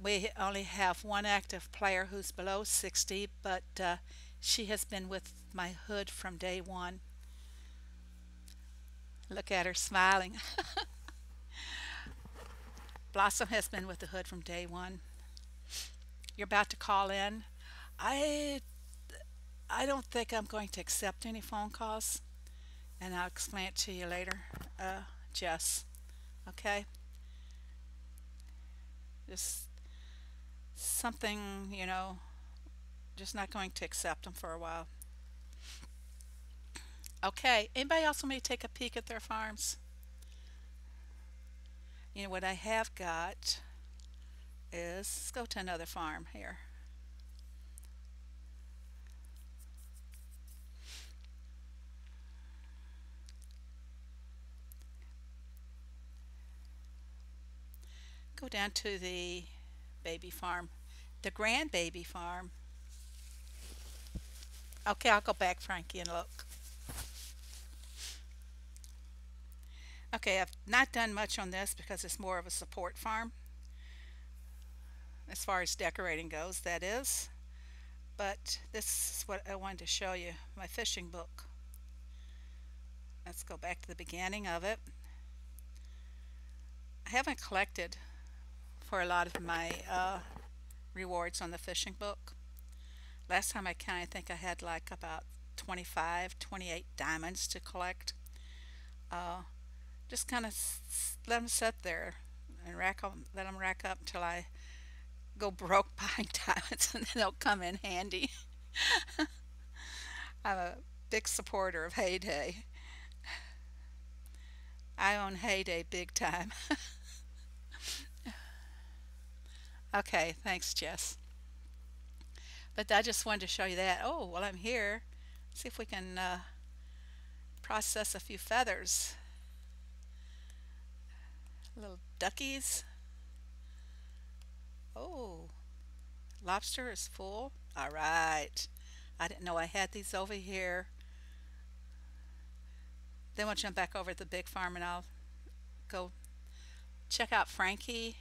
we only have one active player who's below 60, but she has been with my hood from day one. Look at her smiling. Blossom has been with the hood from day one. You're about to call in. I I don't think I'm going to accept any phone calls, and I'll explain it to you later. Jess, okay? Just something, just not going to accept them for a while. Okay, anybody else want me to take a peek at their farms? What I have got is, let's go to another farm here. Go down to the baby farm, the grandbaby farm. Okay, I'll go back, Frankie, and look. Okay, I've not done much on this because it's more of a support farm as far as decorating goes, that is. But this is what I wanted to show you, my fishing book. Let's go back to the beginning of it. I haven't collected for a lot of my rewards on the fishing book. Last time I counted, I think I had like about 25, 28 diamonds to collect. Uh, just kind of let them sit there and let them rack up until I go broke buying diamonds, and then they'll come in handy. I'm a big supporter of HAYDAY. I own HAYDAY big time. Okay, thanks, Jess. But I just wanted to show you that. Oh, while I'm here, see if we can process a few feathers. Little duckies. Oh, lobster is full. All right. I didn't know I had these over here. Then we'll jump back over to the big farm and I'll go check out Frankie.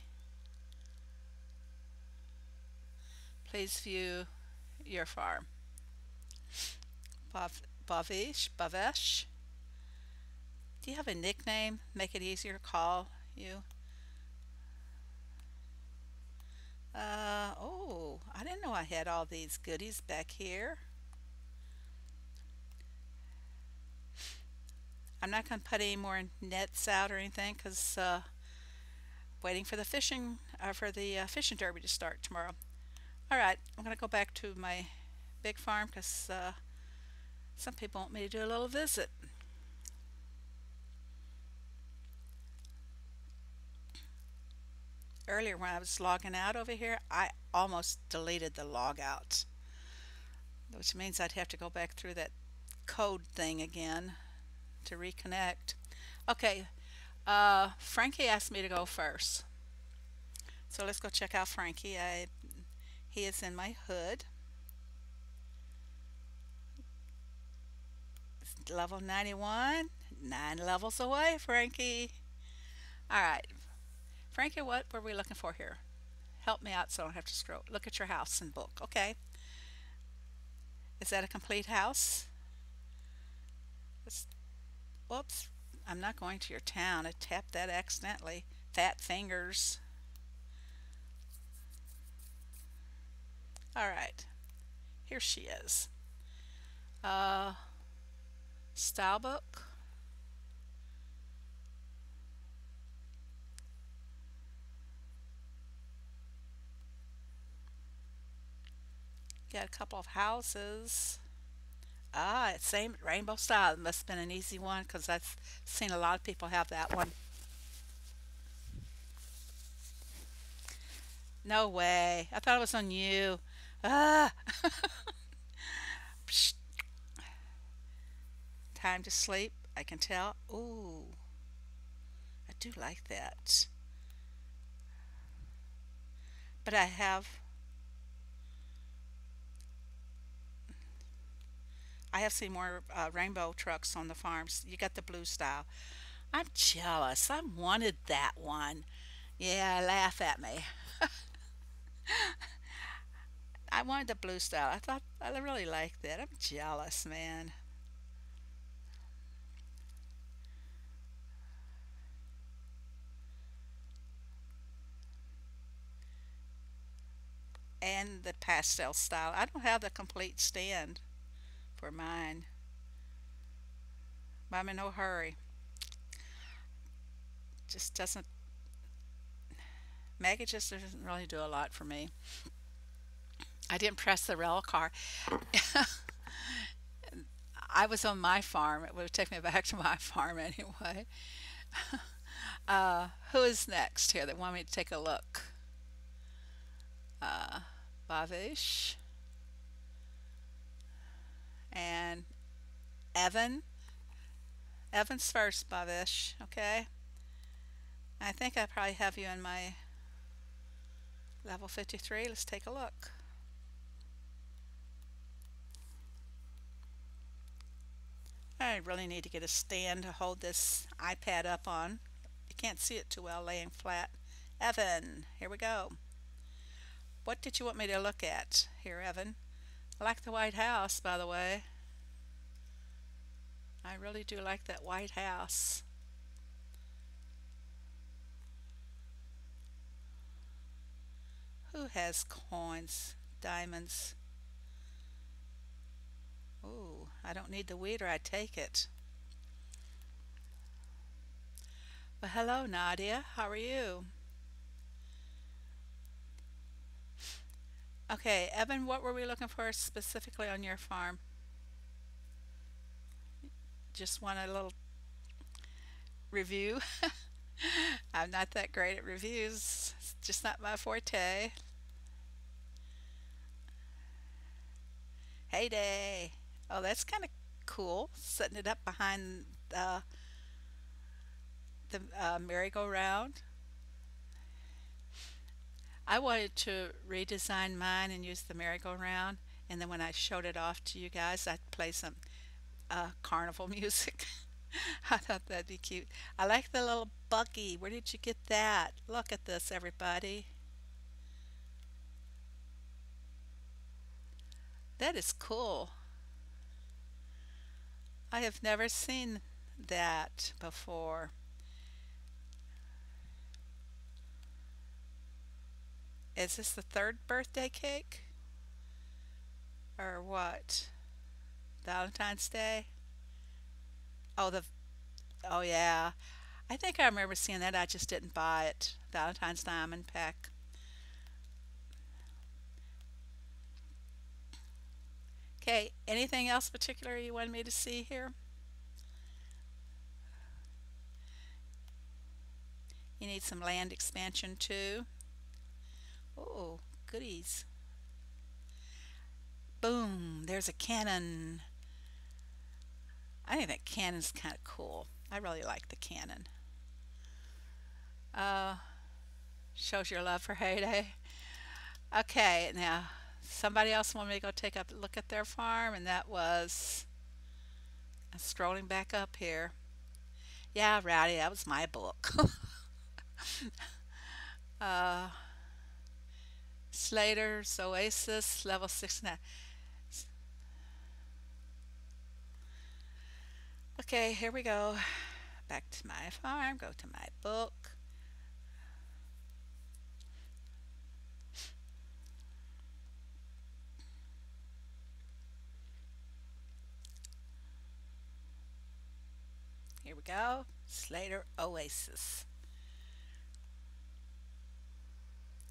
Please view your farm. Bavesh. Do you have a nickname? Make it easier to call you. Oh, I didn't know I had all these goodies back here. I'm not going to put any more nets out or anything because waiting for the fishing derby to start tomorrow. All right, I'm going to go back to my big farm because some people want me to do a little visit. Earlier when I was logging out over here, I almost deleted the log out, which means I'd have to go back through that code thing again to reconnect. Okay, Frankie asked me to go first. So let's go check out Frankie. He is in my hood. Level 91. 9 levels away, Frankie. All right. Frankie, what were we looking for here? Help me out so I don't have to scroll. Look at your house and book. Okay. Is that a complete house? Whoops. I'm not going to your town. I tapped that accidentally. Fat fingers. All right. Here she is. Stylebook. Got a couple of houses. It's same rainbow style. It must have been an easy one because I've seen a lot of people have that one. No way. I thought it was on you. Ah. Psh. time to sleep. I can tell. Ooh, I do like that. But I have seen more rainbow trucks on the farms. You got the blue style. I'm jealous. I wanted that one. Yeah, laugh at me. I wanted the blue style. I thought I really liked that. I'm jealous, man. And the pastel style. I don't have the complete stand for mine, but I'm in no hurry. Just doesn't Maggie just doesn't really do a lot for me. I didn't press the rail car. I was on my farm. It would take me back to my farm anyway. Who is next here that want me to take a look? Uh, Bavish and Evan. Evan's first, Bavish. Okay. I think I probably have you in my level 53. Let's take a look. I really need to get a stand to hold this iPad up on. You can't see it too well laying flat. Evan, here we go. What did you want me to look at here, Evan? I like the White House, by the way. I really do like that White House. Who has coins, diamonds? Ooh, I don't need the weeder, I take it. Well, hello, Nadia. How are you? Okay, Evan, what were we looking for specifically on your farm? Just want a little review. I'm not that great at reviews. It's just not my forte. Heyday. Oh, that's kind of cool. Setting it up behind the merry-go-round. I wanted to redesign mine and use the merry-go-round, and then when I showed it off to you guys, I'd play some carnival music. I thought that'd be cute. I like the little buggy. Where did you get that? Look at this, everybody. That is cool. I have never seen that before. Is this the third birthday cake? Or what? Valentine's Day? Oh, oh yeah. I think I remember seeing that. I just didn't buy it. Valentine's Diamond Pack. Okay, anything else particular you wanted me to see here? You need some land expansion too. Oh, goodies. Boom, there's a cannon. I think that cannon's kind of cool. I really like the cannon. Uh, Shows your love for Heyday. Okay, now somebody else wanted me to go take a look at their farm, and that was strolling back up here. Yeah, Rowdy, that was my book. uh, Slater's Oasis, level 69. Okay, here we go. Back to my farm, go to my book. Here we go. Slater Oasis.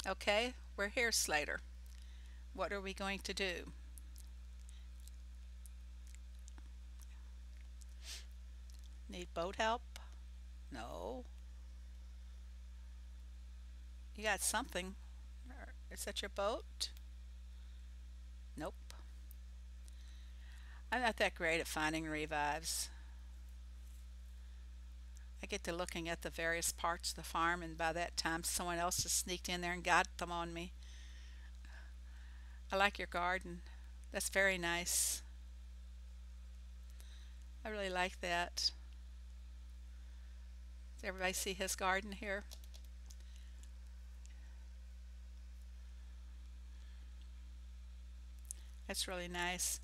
Okay, we're here, Slater. What are we going to do? Need boat help? No. You got something. Is that your boat? Nope. I'm not that great at finding revives. I get to looking at the various parts of the farm, and by that time, someone else has sneaked in there and got them on me. I like your garden. That's very nice. I really like that. Does everybody see his garden here? That's really nice.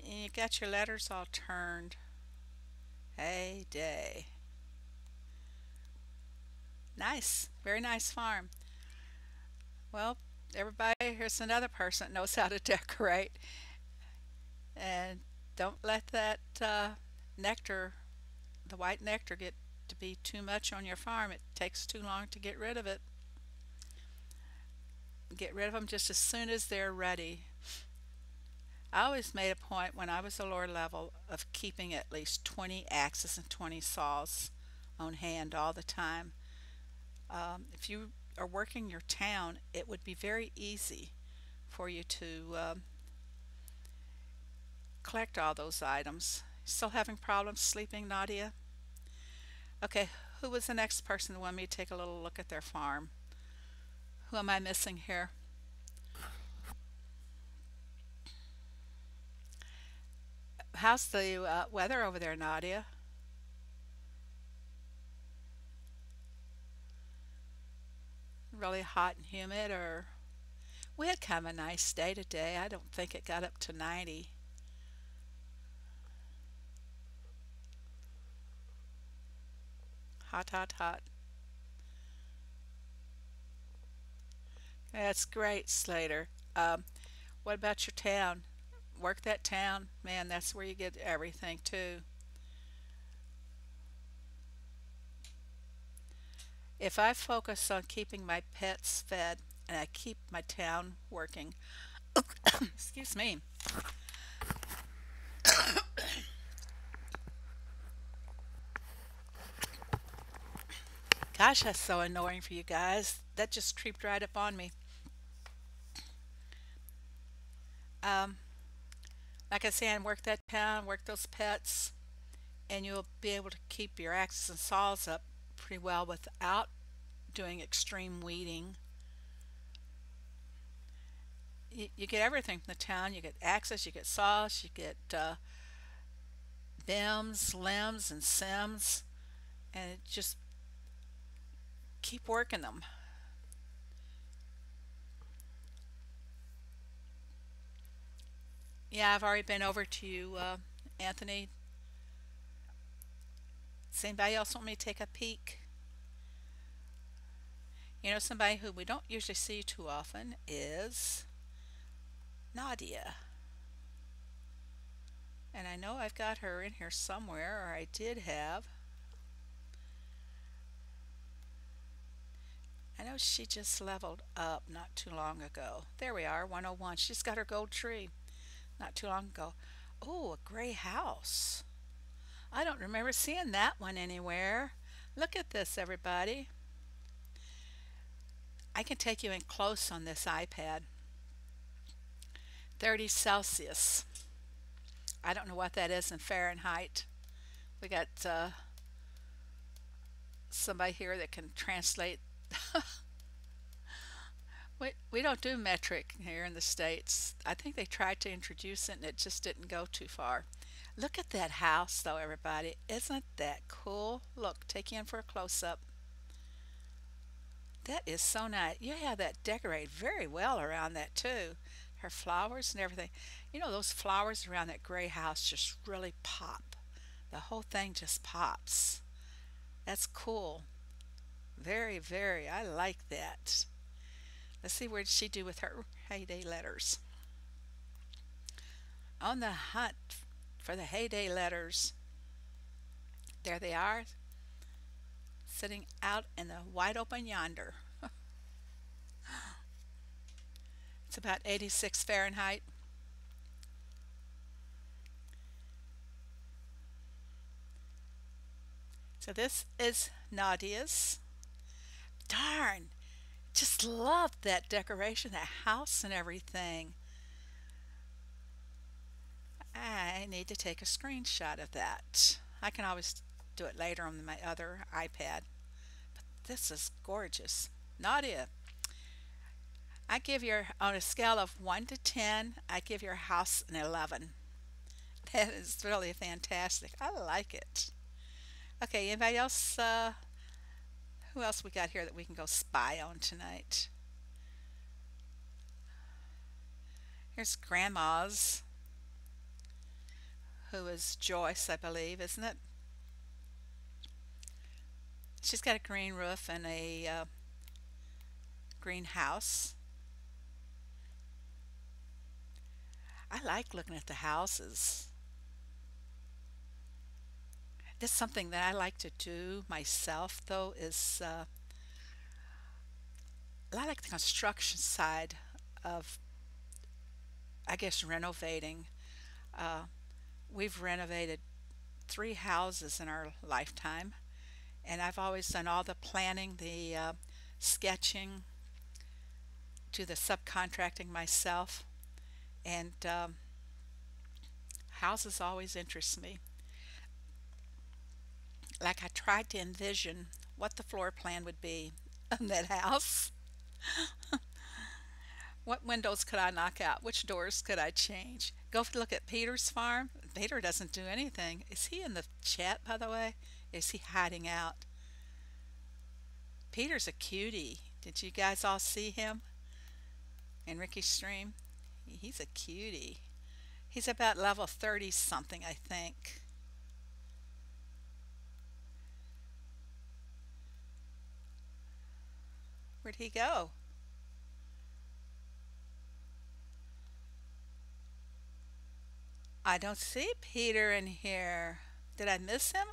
And you got your letters all turned. Hey day. Nice. Very nice farm. Well, everybody, here's another person that knows how to decorate. And don't let that nectar, the white nectar, get to be too much on your farm. It takes too long to get rid of it. Get rid of them just as soon as they're ready. I always made a point when I was a lower level of keeping at least 20 axes and 20 saws on hand all the time. If you are working your town, it would be very easy for you to collect all those items. Still having problems sleeping, Nadia? Okay, who was the next person who wanted me to take a little look at their farm? Who am I missing here? How's the weather over there, Nadia? Really hot and humid, or we had kind of a nice day today. I don't think it got up to 90. Hot, hot, hot. That's great, Slater. What about your town? Work that town, man. That's where you get everything too. If I focus on keeping my pets fed and I keep my town working, excuse me. Gosh, that's so annoying for you guys. That just creeped right up on me. Um, like I said, work that town, work those pets, and you'll be able to keep your axes and saws up pretty well without doing extreme weeding. You get everything from the town. You get axes, you get saws, you get bims, limbs, and sims, and just keep working them. Yeah, I've already been over to you, Anthony. Does anybody else want me to take a peek? You know, somebody who we don't usually see too often is Nadia. And I know I've got her in here somewhere, or I did have. I know she just leveled up not too long ago. There we are, 101. She's got her gold tree not too long ago. Oh, a gray house. I don't remember seeing that one anywhere. Look at this, everybody. I can take you in close on this iPad. 30 Celsius. I don't know what that is in Fahrenheit. We got somebody here that can translate. We don't do metric here in the States. I think they tried to introduce it and it just didn't go too far. Look at that house though, everybody. Isn't that cool? Look, take you in for a close-up. That is so nice. You have that decorated very well around that too. Her flowers and everything. You know, those flowers around that gray house just really pop. The whole thing just pops. That's cool. Very, very. I like that. Let's see where did she do with her Heyday letters. On the hunt for the Heyday letters. There they are, sitting out in the wide open yonder. It's about 86 Fahrenheit. So this is Nadia's. Darn, just love that decoration, that house and everything. I need to take a screenshot of that. I can always do it later on my other iPad. This is gorgeous. Nadia, I give your, on a scale of 1 to 10, I give your house an 11. That is really fantastic. I like it. Okay, anybody else? Who else we got here that we can go spy on tonight? Here's Grandma's, who is Joyce, I believe, isn't it? She's got a green roof and a greenhouse. I like looking at the houses. This is something that I like to do myself, though, is I like the construction side of, I guess, renovating. Uh, we've renovated 3 houses in our lifetime, and I've always done all the planning, the sketching, to the subcontracting myself, and houses always interest me. Like I tried to envision what the floor plan would be in that house. What windows could I knock out? Which doors could I change? Go look at Peter's farm. Peter doesn't do anything. Is he in the chat, by the way? Is he hiding out? Peter's a cutie. Did you guys all see him in Ricky's stream? He's a cutie. He's about level 30 something, I think. Where'd he go? I don't see Peter in here. Did I miss him?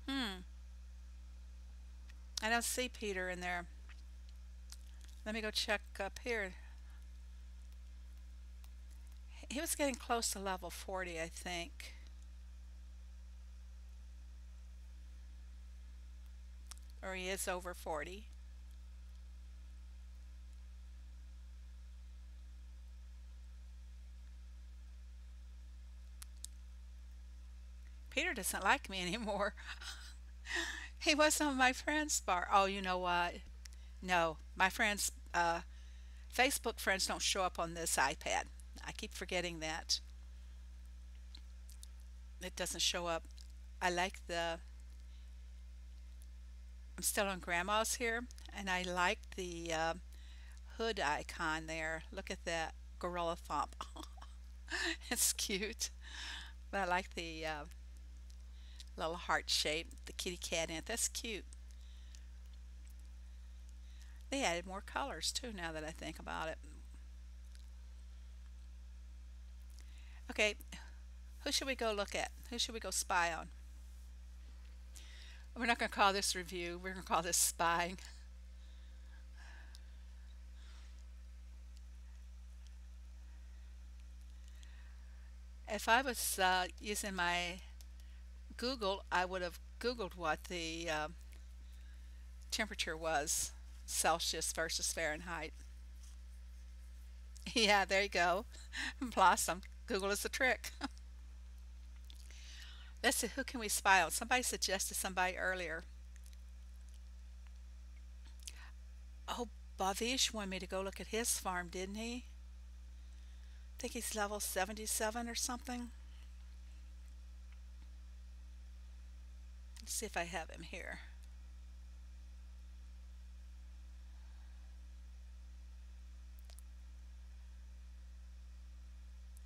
Hmm. I don't see Peter in there. Let me go check up here. He was getting close to level 40, I think. Or he is over 40. Peter doesn't like me anymore. He was on my friends bar. Oh, you know what? No, my friends, Facebook friends don't show up on this iPad. I keep forgetting that. It doesn't show up. I like the, I'm still on Grandma's here, and I like the hood icon there. Look at that gorilla thump. It's cute. But I like the little heart shape, the kitty cat in it. That's cute. They added more colors too now that I think about it. Okay, who should we go look at? Who should we go spy on? We're not going to call this review, we're going to call this spying. If I was using my Google, I would have Googled what the temperature was, Celsius versus Fahrenheit. Yeah, there you go. Blossom. Google is the trick. Let's see, who can we spy on? Somebody suggested somebody earlier. Oh, Bavish wanted me to go look at his farm, didn't he? I think he's level 77 or something. Let's see if I have him here.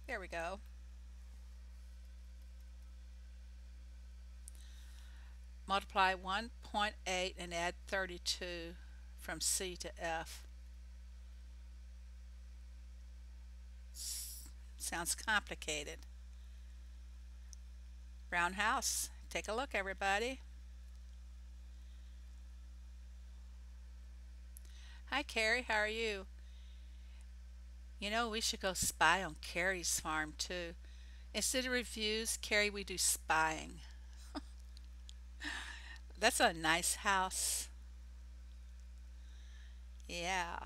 There we go. Multiply 1.8 and add 32 from C to F. Sounds complicated. Brown house. Take a look, everybody. Hi, Carrie. How are you? You know, we should go spy on Carrie's farm too. Instead of reviews, Carrie, we do spying. That's a nice house. Yeah.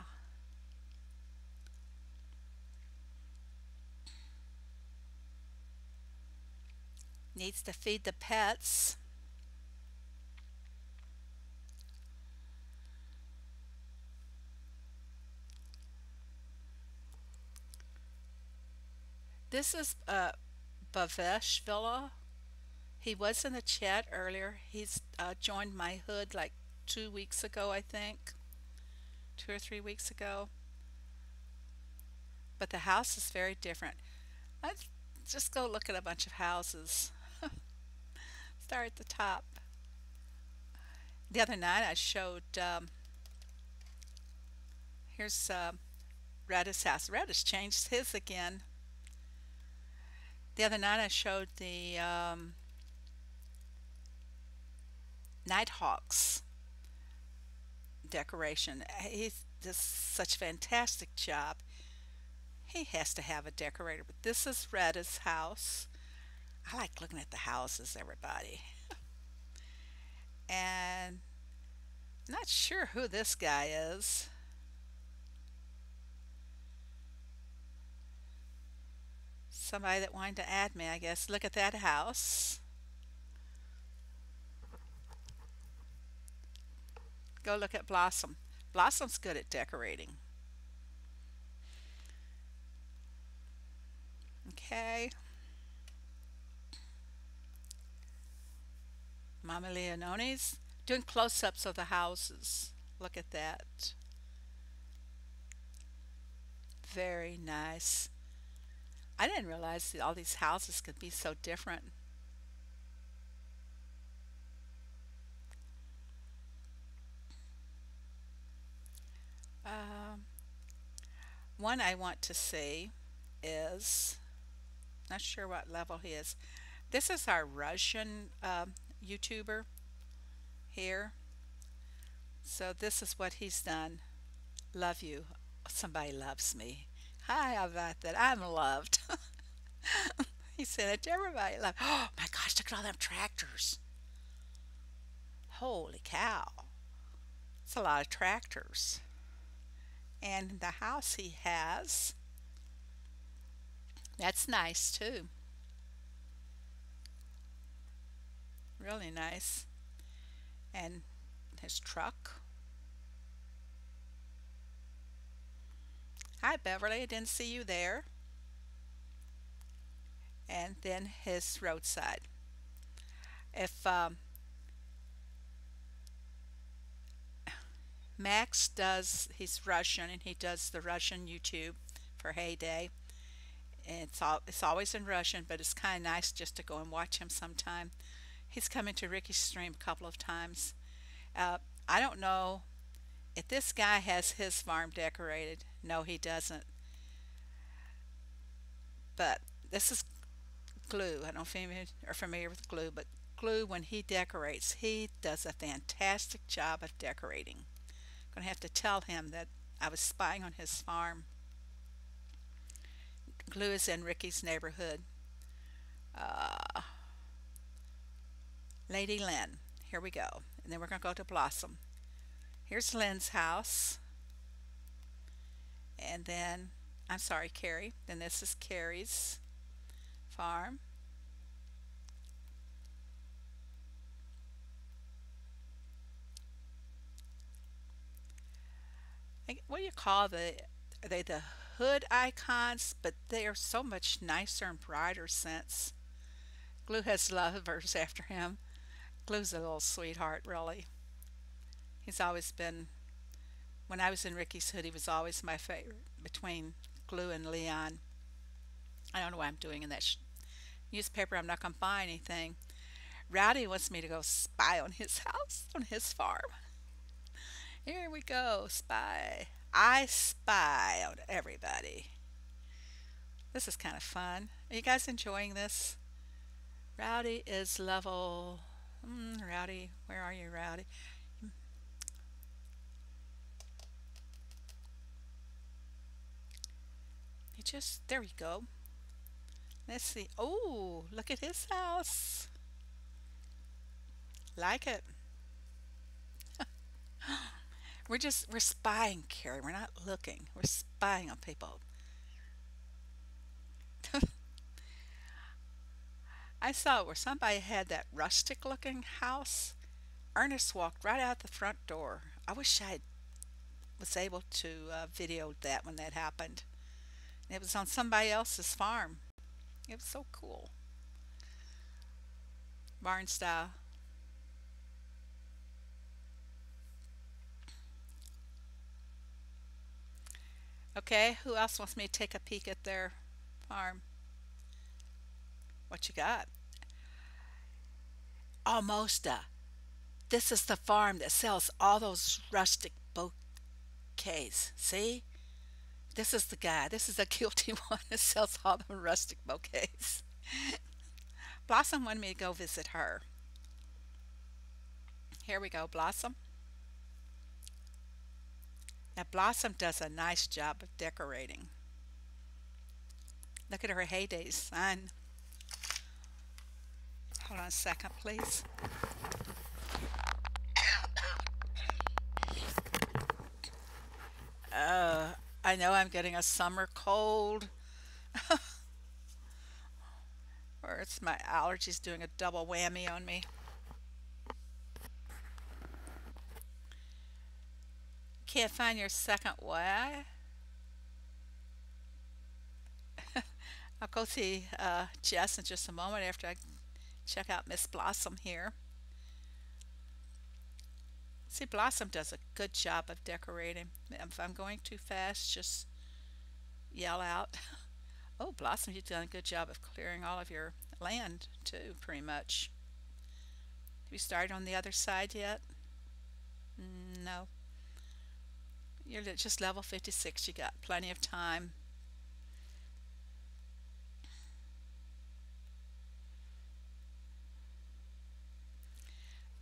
Needs to feed the pets. This is Bavesh Villa. He was in the chat earlier. He's joined my hood like 2 weeks ago, I think, 2 or 3 weeks ago. But the house is very different. Let's just go look at a bunch of houses. Start at the top. The other night I showed, here's Redda's house. Redda's changed his again. The other night I showed the Nighthawks decoration. He does such a fantastic job. He has to have a decorator. But this is Redda's house. I like looking at the houses, everybody. And not sure who this guy is. Somebody that wanted to add me, I guess. Look at that house. Go look at Blossom. Blossom's good at decorating. Okay. Mama Leonone's doing close-ups of the houses. Look at that. Very nice. I didn't realize that all these houses could be so different. Um, One I want to see is, not sure what level he is. This is our Russian YouTuber here. So this is what he's done. Love you. Somebody loves me. Hi, how about that? I'm loved. He said it to everybody. Love. Oh my gosh, look at all them tractors. Holy cow. It's a lot of tractors. And the house he has, that's nice too. Really nice. And his truck. Hi, Beverly. I didn't see you there. And then his roadside. If Max does, he's Russian and he does the Russian YouTube for HAYDAY. And it's always in Russian, but it's kind of nice just to go and watch him sometime. He's coming to Ricky's stream a couple of times. Uh, I don't know if this guy has his farm decorated. No, he doesn't. But this is Glue. I don't know if any are familiar with Glue, but Glue, when he decorates, he does a fantastic job of decorating. I'm going to have to tell him that I was spying on his farm. Glue is in Ricky's neighborhood. Uh, Lady Lynn. Here we go. And then we're going to go to Blossom. Here's Lynn's house. And then, I'm sorry, Carrie. Then this is Carrie's farm. What do you call are they the hood icons? But they are so much nicer and brighter since. Glue has lovers after him. Glue's a little sweetheart, really. He's always been, when I was in Ricky's hood, he was always my favorite between Glue and Leon. I don't know what I'm doing in that newspaper. I'm not going to buy anything. Rowdy wants me to go spy on his house, on his farm. Here we go, spy. I spy on everybody. This is kind of fun. Are you guys enjoying this? Rowdy is level. Rowdy, where are you, Rowdy? There we go. Let's see. Oh, look at his house. Like it. We're spying, Carrie. We're not looking. We're spying on people. I saw where somebody had that rustic looking house. Ernest walked right out the front door. I wish I was able to video that when that happened. It was on somebody else's farm. It was so cool. Barn style. Okay, who else wants me to take a peek at their farm? What you got? Almost. This is the farm that sells all those rustic bouquets. See? This is the guy. This is the guilty one that sells all the rustic bouquets. Blossom wanted me to go visit her. Here we go, Blossom. Now, Blossom does a nice job of decorating. Look at her HAYDAY sign. Hold on a second, please. Uh, I know I'm getting a summer cold, or it's my allergies doing a double whammy on me. Can't find your second why? I'll go see Jess in just a moment after I check out Miss Blossom here. See, Blossom does a good job of decorating. If I'm going too fast, just yell out. Oh, Blossom, you've done a good job of clearing all of your land too, pretty much. Have you started on the other side yet? No. You're at just level 56. You got plenty of time.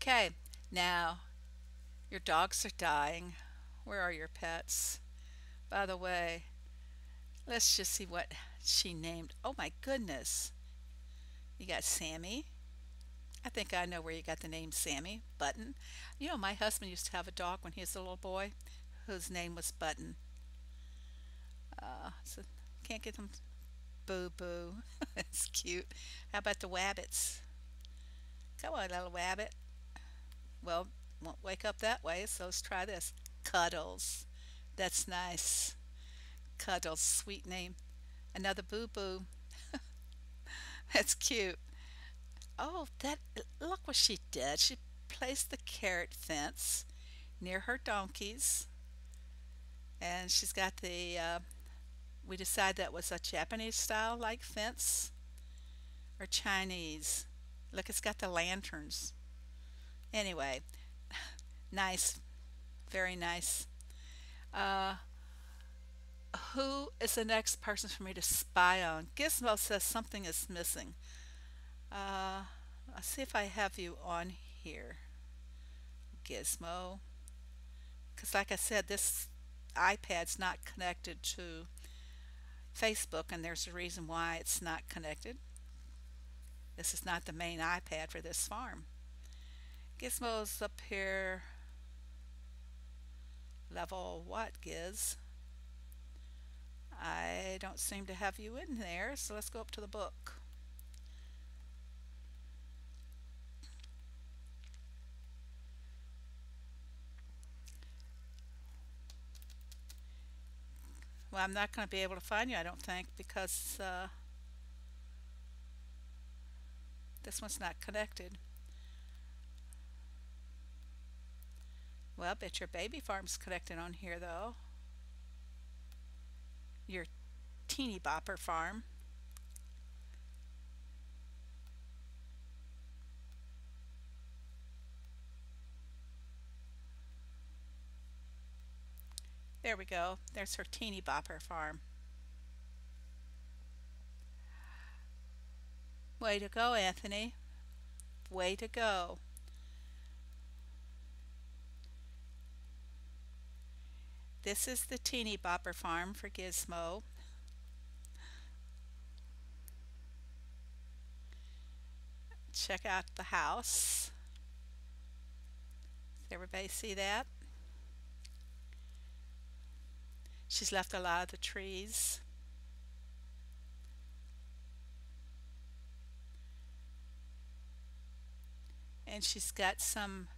Okay, now your dogs are dying. Where are your pets? By the way, let's just see what she named. Oh my goodness. You got Sammy. I think I know where you got the name Sammy. Button. You know, my husband used to have a dog when he was a little boy whose name was Button. So can't get them. Boo Boo. It's cute. How about the wabbits? Come on, little wabbit. Well, won't wake up that way, so let's try this. Cuddles. That's nice. Cuddles, sweet name. Another Boo Boo. That's cute. Oh, that look what she did. She placed the carrot fence near her donkeys, and she's got the. We decided that was a Japanese style like fence or Chinese. Look, it's got the lanterns. Anyway, nice, very nice. Uh, who is the next person for me to spy on? Gizmo says something is missing. Uh, I'll see if I have you on here, Gizmo. Because, like I said, this iPad's not connected to Facebook, and there's a reason why it's not connected. This is not the main iPad for this farm. Gizmo's up here. Level what, Giz? I don't seem to have you in there, so let's go up to the book. Well, I'm not going to be able to find you, I don't think, because this one's not connected. Well, I bet your baby farm's connected on here, though. Your teeny bopper farm. There we go. There's her teeny bopper farm. Way to go, Anthony. Way to go. This is the teeny bopper farm for Gizmo. Check out the house. Does everybody see that? She's left a lot of the trees. and she's got some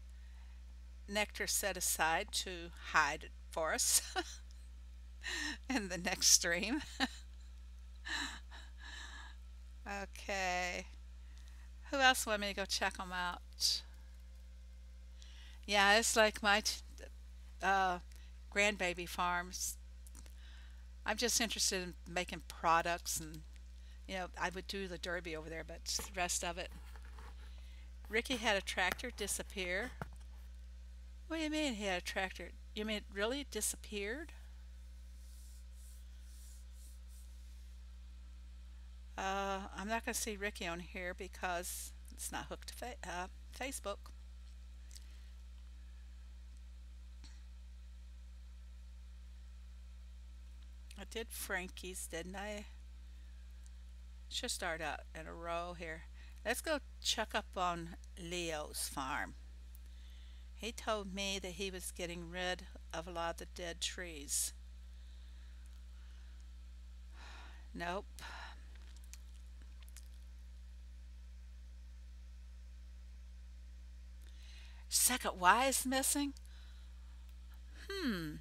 nectar set aside to hide it for us in the next stream. Okay. Who else want me to go check them out? Yeah, it's like my uh, grandbaby farms. I'm just interested in making products and I would do the derby over there, but the rest of it. Ricky had a tractor disappear. What do you mean he had a tractor? You mean it really disappeared? I'm not going to see Ricky on here because it's not hooked to Facebook. I did Frankie's, didn't I? Should start out in a row here. Let's go check up on Leo's farm. He told me that he was getting rid of a lot of the dead trees. Nope. Second Y is missing? Hmm.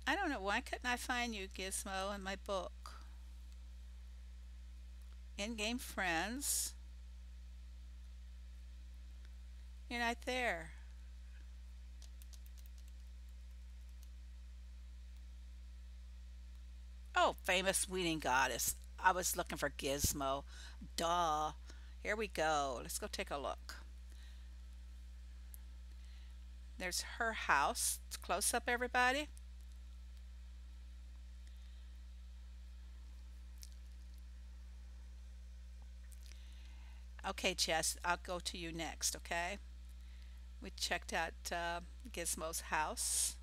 I don't know. Why couldn't I find you, Gizmo, in my book? In-game friends. You're not there. Oh, famous weeding goddess. I was looking for Gizmo. Duh. Here we go. Let's go take a look. There's her house. It's close up, everybody. Okay, Jess, I'll go to you next, okay? We checked out Gizmo's house.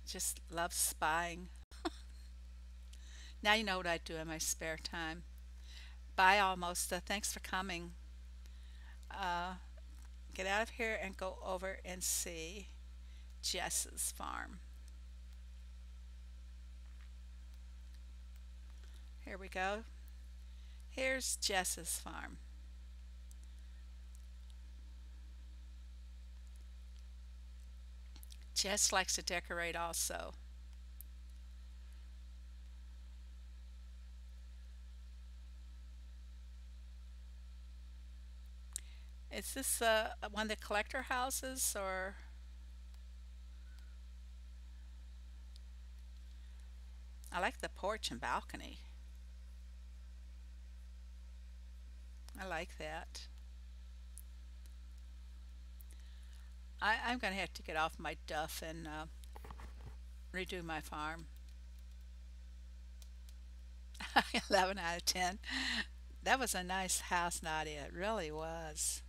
Just love spying. Now you know what I do in my spare time. Bye, almost. Thanks for coming. Uh, get out of here and go over and see Jess's farm. Here we go. Here's Jess's farm. Jess likes to decorate also. Is this one of the collector houses or I like the porch and balcony. I like that. I'm going to have to get off my duff and redo my farm. 11 out of 10. That was a nice house, Nadia. It really was.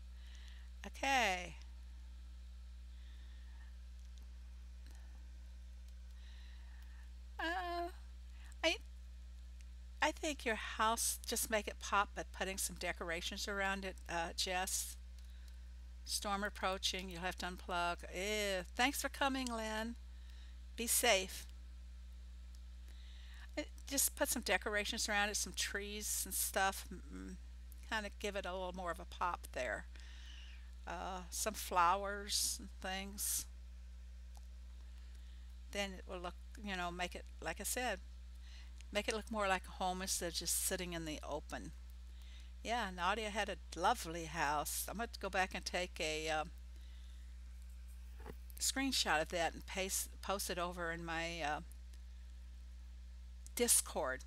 Okay. Uh, I I think your house just make it pop by putting some decorations around it, Jess. Storm approaching. You'll have to unplug. Thanks for coming, Lynn. Be safe. Just put some decorations around it, some trees and stuff. Kind of give it a little more of a pop there. Some flowers and things. Then it will look, make it, like I said, make it look more like a home instead of just sitting in the open. Yeah, Nadia had a lovely house. I'm going to go back and take a screenshot of that and post it over in my Discord.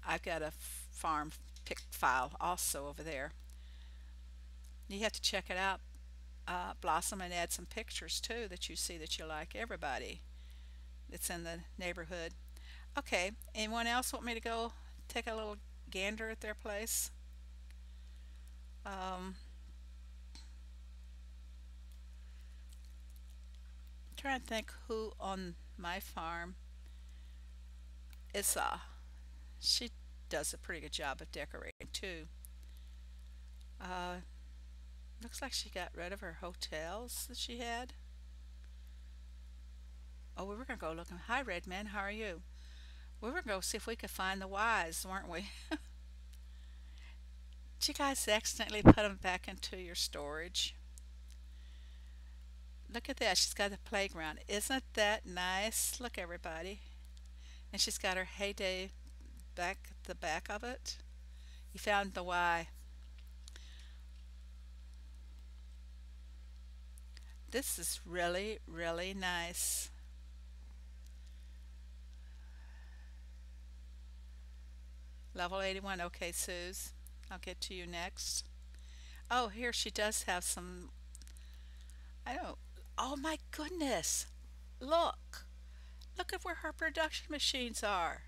I've got a farm pick file also over there. You have to check it out, Blossom, and add some pictures too that you see that you like. Everybody that's in the neighborhood. Okay, anyone else want me to go take a little gander at their place? Um, Trying to think who on my farm. It's she does a pretty good job of decorating too. Uh, Looks like she got rid of her hotels that she had. Oh, we were gonna go looking. Hi, Redman. How are you? We were gonna go see if we could find the Y's, weren't we? Did you guys accidentally put them back into your storage? Look at that. She's got the playground. Isn't that nice? Look, everybody. And she's got her heyday back at the back of it. You found the Y. This is really, really nice. Level 81. Okay, Suze. I'll get to you next. Oh, here she does have some. I don't. Oh my goodness. Look. Look at where her production machines are.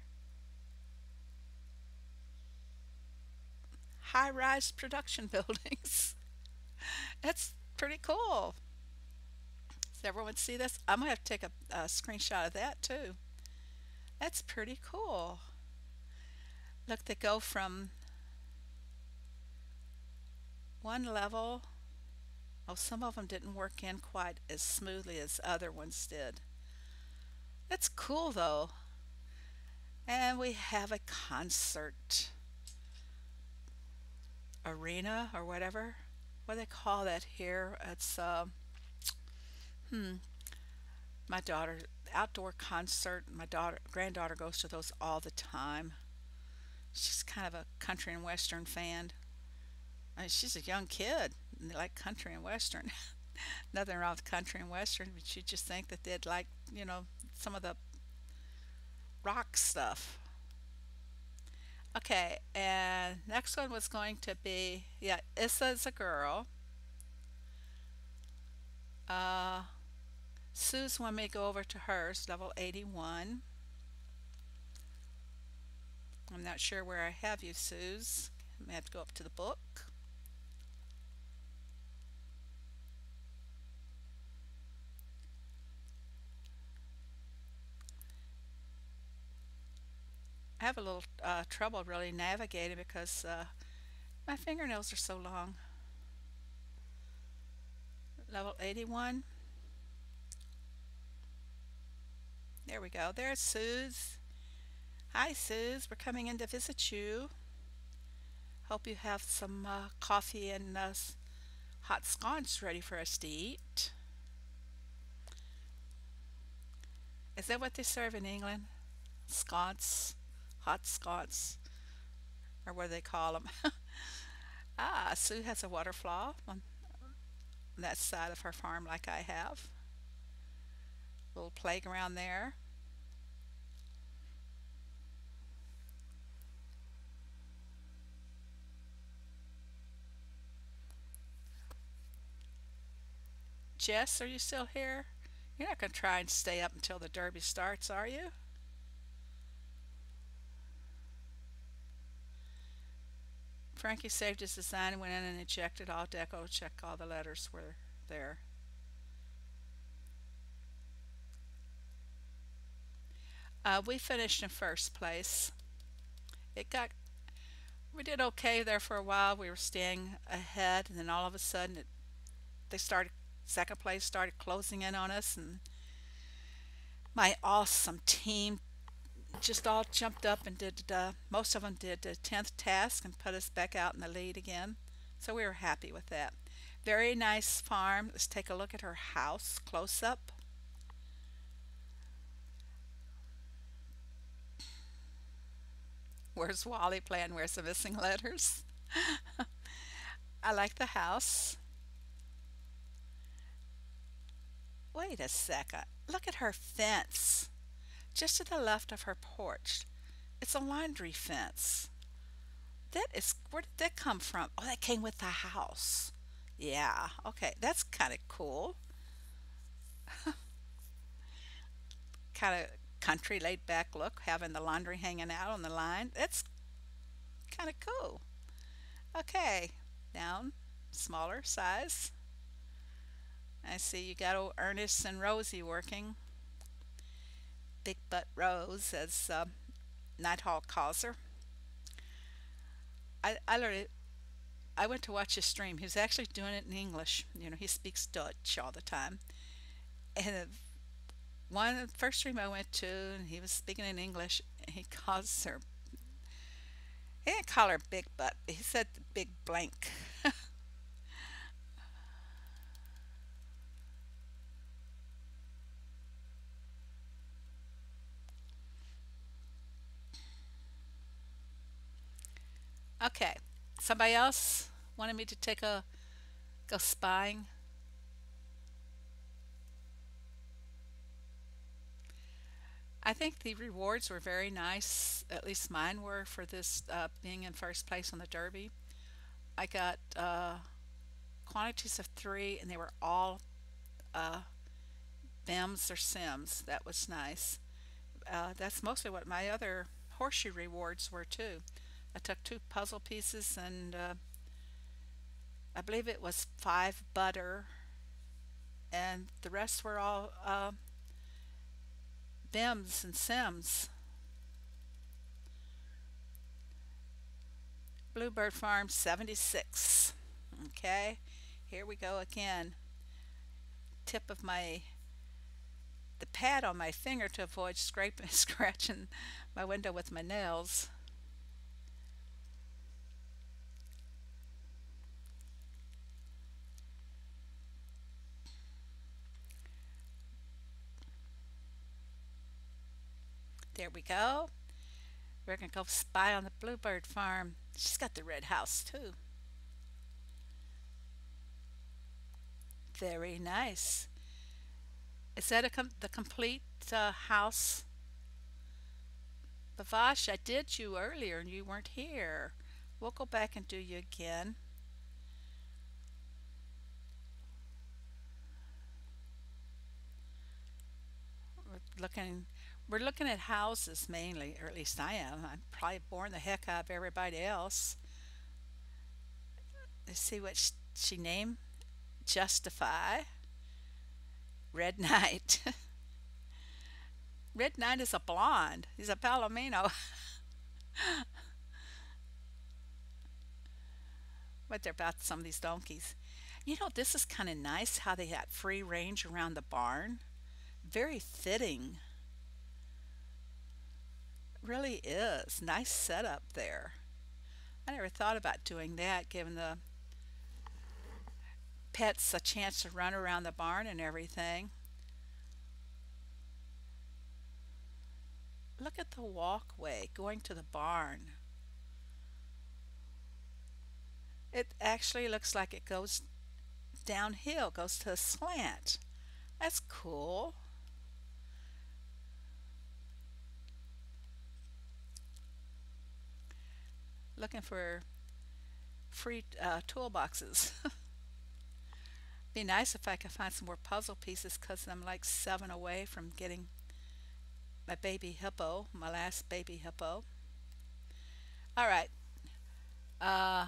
High rise production buildings. That's pretty cool. Does everyone see this? I'm going to have to take a screenshot of that too. That's pretty cool. Look, they go from one level. Oh, some of them didn't work in quite as smoothly as other ones did. That's cool though. And we have a concert arena or whatever. What do they call that here? It's hmm, my daughter outdoor concert. My daughter granddaughter goes to those all the time. She's kind of a country and western fan. I mean, she's a young kid and they like country and western. Nothing wrong with country and western, but you just think that they'd like, some of the rock stuff. Okay, and next one was going to be, yeah, Issa's a girl. Uh, Sue's wanted me to go over to hers, level 81. I'm not sure where I have you, Sue's. I may have to go up to the book. I have a little trouble really navigating because my fingernails are so long. Level 81. There we go. There's Sue's. Hi, Suze. We're coming in to visit you. Hope you have some coffee and hot scones ready for us to eat. Is that what they serve in England? Scones? Hot scones? Or what do they call them? Ah, Sue has a waterfall on that side of her farm like I have. Little playground there. Jess, are you still here? You're not going to try and stay up until the derby starts, are you? Frankie saved his design and went in and ejected all deco. Check all the letters were there. We finished in first place. It got we did okay there for a while. We were staying ahead, and then all of a sudden, they started second place started closing in on us, and my awesome team just all jumped up and did. Most of them did the 10th task and put us back out in the lead again. So we were happy with that. Very nice farm. Let's take a look at her house close up. Where's Wally playing Where's the Missing Letters? I like the house. Wait a second. Look at her fence. Just to the left of her porch. It's a laundry fence. Where did that come from? Oh, that came with the house. Yeah, okay, that's kind of cool. Kind of country laid back look, having the laundry hanging out on the line. That's kind of cool. Okay, down, smaller size. I see you got old Ernest and Rosie working. Big Butt Rose, as Nighthawk calls her. I literally I went to watch his stream. He was actually doing it in English. You know, he speaks Dutch all the time. And the first stream I went to, and he was speaking in English. And he calls her. He didn't call her big butt. He said big blank. Okay. Somebody else wanted me to take a go spying. I think the rewards were very nice. At least mine were for this being in first place on the Derby. I got quantities of three, and they were all uh, Bims or Sims. That was nice. That's mostly what my other horseshoe rewards were too. I took two puzzle pieces, and I believe it was five butter, and the rest were all Bims and Sims. Bluebird Farm 76. Okay, here we go again. Tip of my the pad on my finger to avoid scraping scratching my window with my nails. There we go. We're gonna go spy on the Bluebird Farm. She's got the red house too. Very nice. Is that the complete house? Bavash, I did you earlier and you weren't here. We'll go back and do you again. We're looking, we're looking at houses mainly, or at least I am. I'm probably boring the heck out of everybody else. Let's see what she named. Justify. Red Knight. Red Knight is a blonde. He's a Palomino. What they're about some of these donkeys. You know, this is kind of nice how they got free range around the barn. Very fitting. Really is. Nice setup there. I never thought about doing that, giving the pets a chance to run around the barn and everything. Look at the walkway going to the barn. It actually looks like it goes downhill, goes to a slant. That's cool. Looking for free toolboxes. Be nice if I could find some more puzzle pieces because I'm like seven away from getting my baby hippo, my last baby hippo. All right. Uh,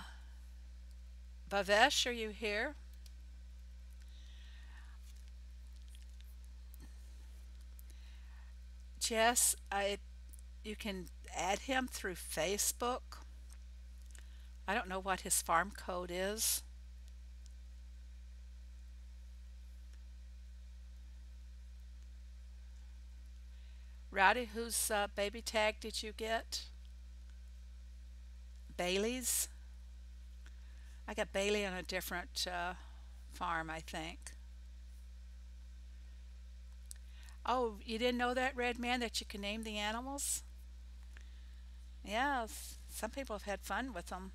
Bavesh, are you here? Jess, you can add him through Facebook. I don't know what his farm code is. Rowdy, whose baby tag did you get? Bailey's? I got Bailey on a different farm, I think. Oh, you didn't know that, Red Man, that you can name the animals? Yeah, some people have had fun with them.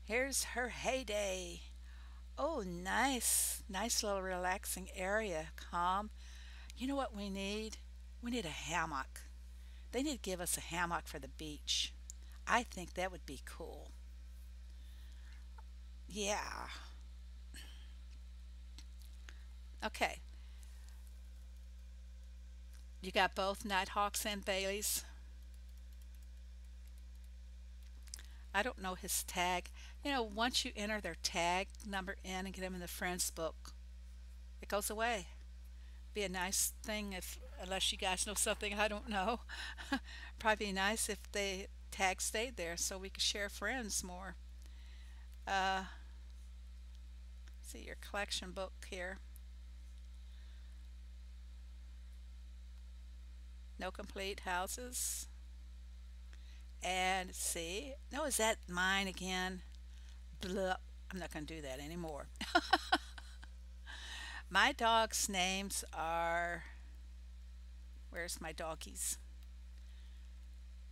Here's her heyday. Oh, nice. Nice little relaxing area. Calm. You know what we need? We need a hammock. They need to give us a hammock for the beach. I think that would be cool. Yeah. Okay. You got both Nighthawks and Baileys. I don't know his tag. You know, once you enter their tag number in and get them in the friends book, it goes away. Be a nice thing if, unless you guys know something I don't know. Probably be nice if the tag stayed there so we could share friends more. Uh, see your collection book here. No complete houses. And see, no, is that mine again? Blah. I'm not going to do that anymore. My dog's names are, where's my doggies?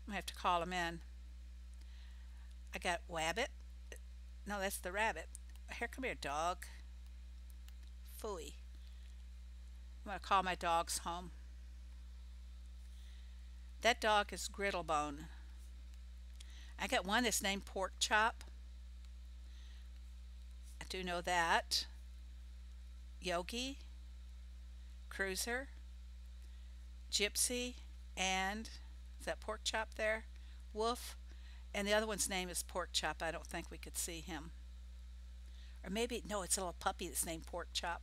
I have to call them in. I got Wabbit. No, that's the rabbit. Here, come here, dog. Fooey. I'm going to call my dogs home. That dog is Griddlebone. I got one that's named Pork Chop. I do know that. Yogi, Cruiser, Gypsy, and is that Pork Chop there? Wolf. And the other one's name is Pork Chop. I don't think we could see him. Or maybe, no, it's a little puppy that's named Pork Chop.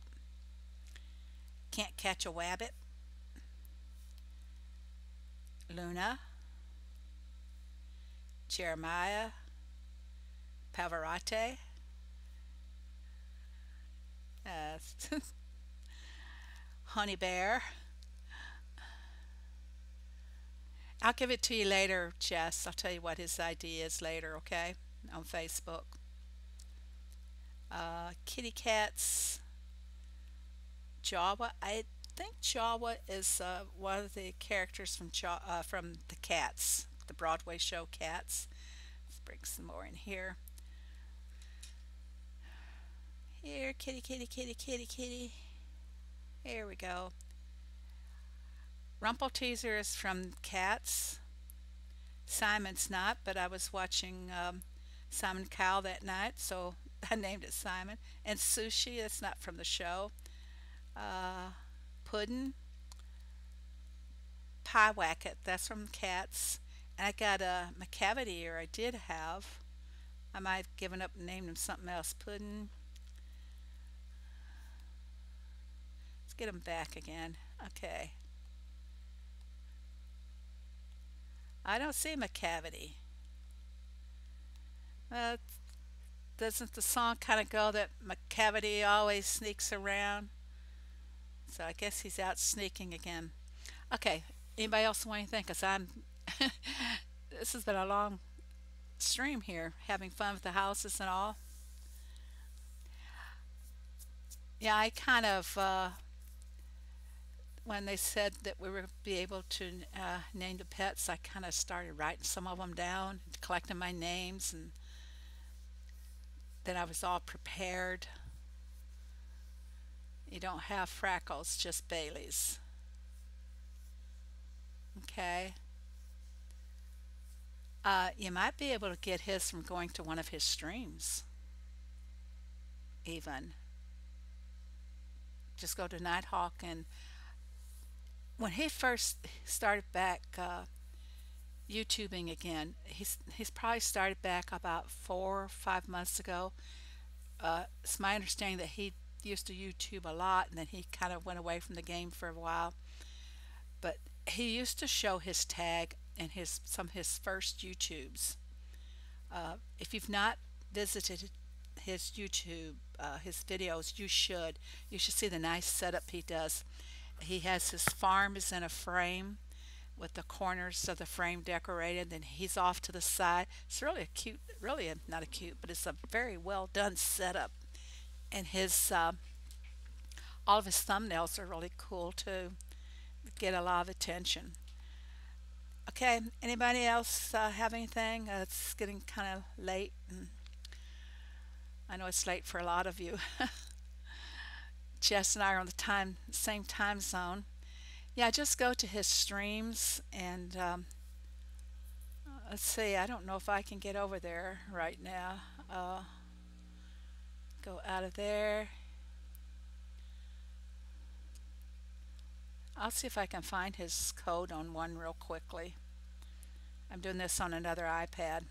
Can't catch a wabbit. Luna, Jeremiah, Pavarotti, uh, Honey Bear. I'll give it to you later, Jess. I'll tell you what his ID is later, okay? On Facebook. Kitty Cats, Jawa. I think Jawa is one of the characters from the Cats, the Broadway show Cats. Let's bring some more in here. Here, kitty, kitty, kitty, kitty, kitty. Here we go. Rumpelteazer is from Cats. Simon's not, but I was watching Simon Cowell that night, so I named it Simon. And Sushi, that's not from the show. Uh, Puddin', Pie Wacket, that's from Cats. And I got a McCavity, or I did have. I might have given up and named him something else. Puddin'. Let's get him back again. Okay. I don't see McCavity. Uh, doesn't the song kind of go that McCavity always sneaks around? So I guess he's out sneaking again. Okay. Anybody else want anything? Because I'm. This has been a long stream here, having fun with the houses and all. Yeah, I kind of. When they said that we would be able to name the pets, I kind of started writing some of them down, collecting my names, and then I was all prepared. You don't have Freckles, just Baileys. Okay. You might be able to get his from going to one of his streams, even. Just go to Nighthawk, and when he first started back YouTubing again, he's probably started back about 4 or 5 months ago. It's my understanding that he used to YouTube a lot, and then he kind of went away from the game for a while. But he used to show his tag in his some of his first YouTubes. If you've not visited his YouTube, his videos, you should. You should see the nice setup he does. He has his farm is in a frame with the corners of the frame decorated, and he's off to the side. It's really a cute, really not a cute, but it's a very well done setup. And his all of his thumbnails are really cool too. Get a lot of attention. Okay, anybody else have anything? It's getting kind of late, and I know it's late for a lot of you. Jess and I are on the same time zone. Yeah, just go to his streams and let's see. I don't know if I can get over there right now. Go out of there. I'll see if I can find his code on one real quickly. I'm doing this on another iPad.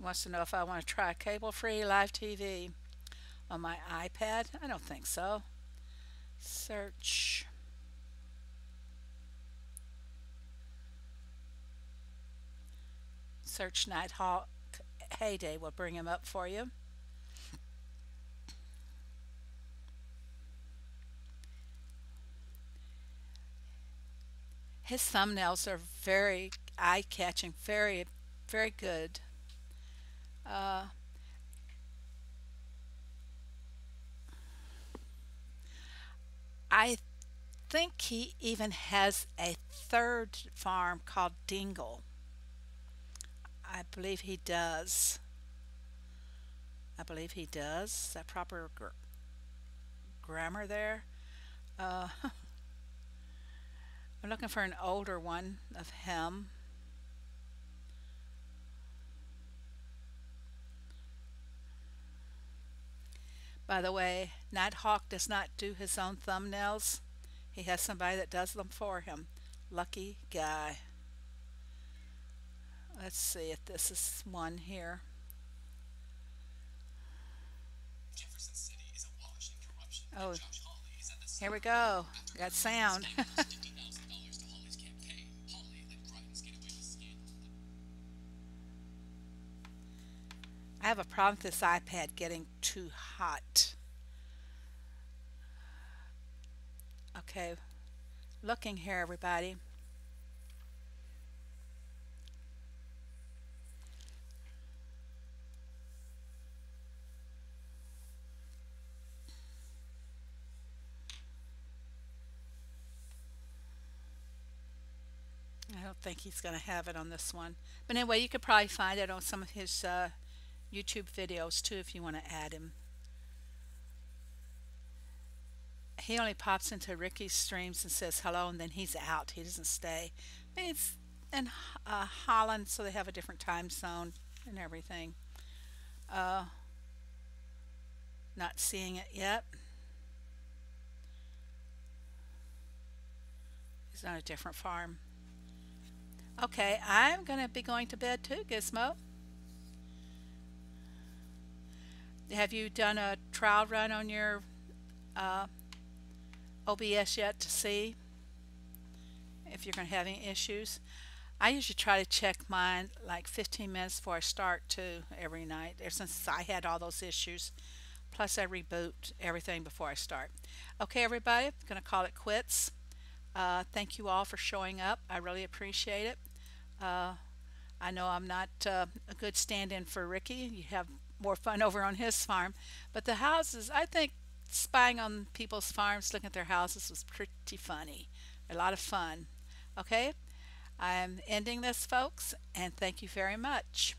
Wants to know if I want to try cable-free live TV on my iPad. I don't think so. Search. Search Nighthawk Heyday will bring him up for you. His thumbnails are very eye-catching, very, very good. Uh, I think he even has a third farm called Dingle. I believe he does. I believe he does. Is that proper grammar there? Uh, I'm looking for an older one of him. By the way, Nighthawk does not do his own thumbnails. He has somebody that does them for him. Lucky guy. Let's see if this is one here. Oh, here we go. Got sound. I have a problem with this iPad getting too hot. Okay, looking here, everybody. I don't think he's going to have it on this one. But anyway, you could probably find it on some of his YouTube videos too if you want to add him. He only pops into Ricky's streams and says hello, and then he's out. He doesn't stay. It's in Holland, so they have a different time zone and everything. Uh, Not seeing it yet. He's on a different farm. Okay, I'm going to be going to bed too, Gizmo. Have you done a trial run on your uh, OBS yet to see if you're going to have any issues? I usually try to check mine like 15 minutes before I start too every night, ever since I had all those issues. Plus I reboot everything before I start. Okay, everybody, I'm going to call it quits. Thank you all for showing up. I really appreciate it. Uh, I know I'm not a good stand-in for Ricky. You have more fun over on his farm. But the houses, I think spying on people's farms, looking at their houses was pretty funny. A lot of fun. Okay? I'm ending this, folks, and thank you very much.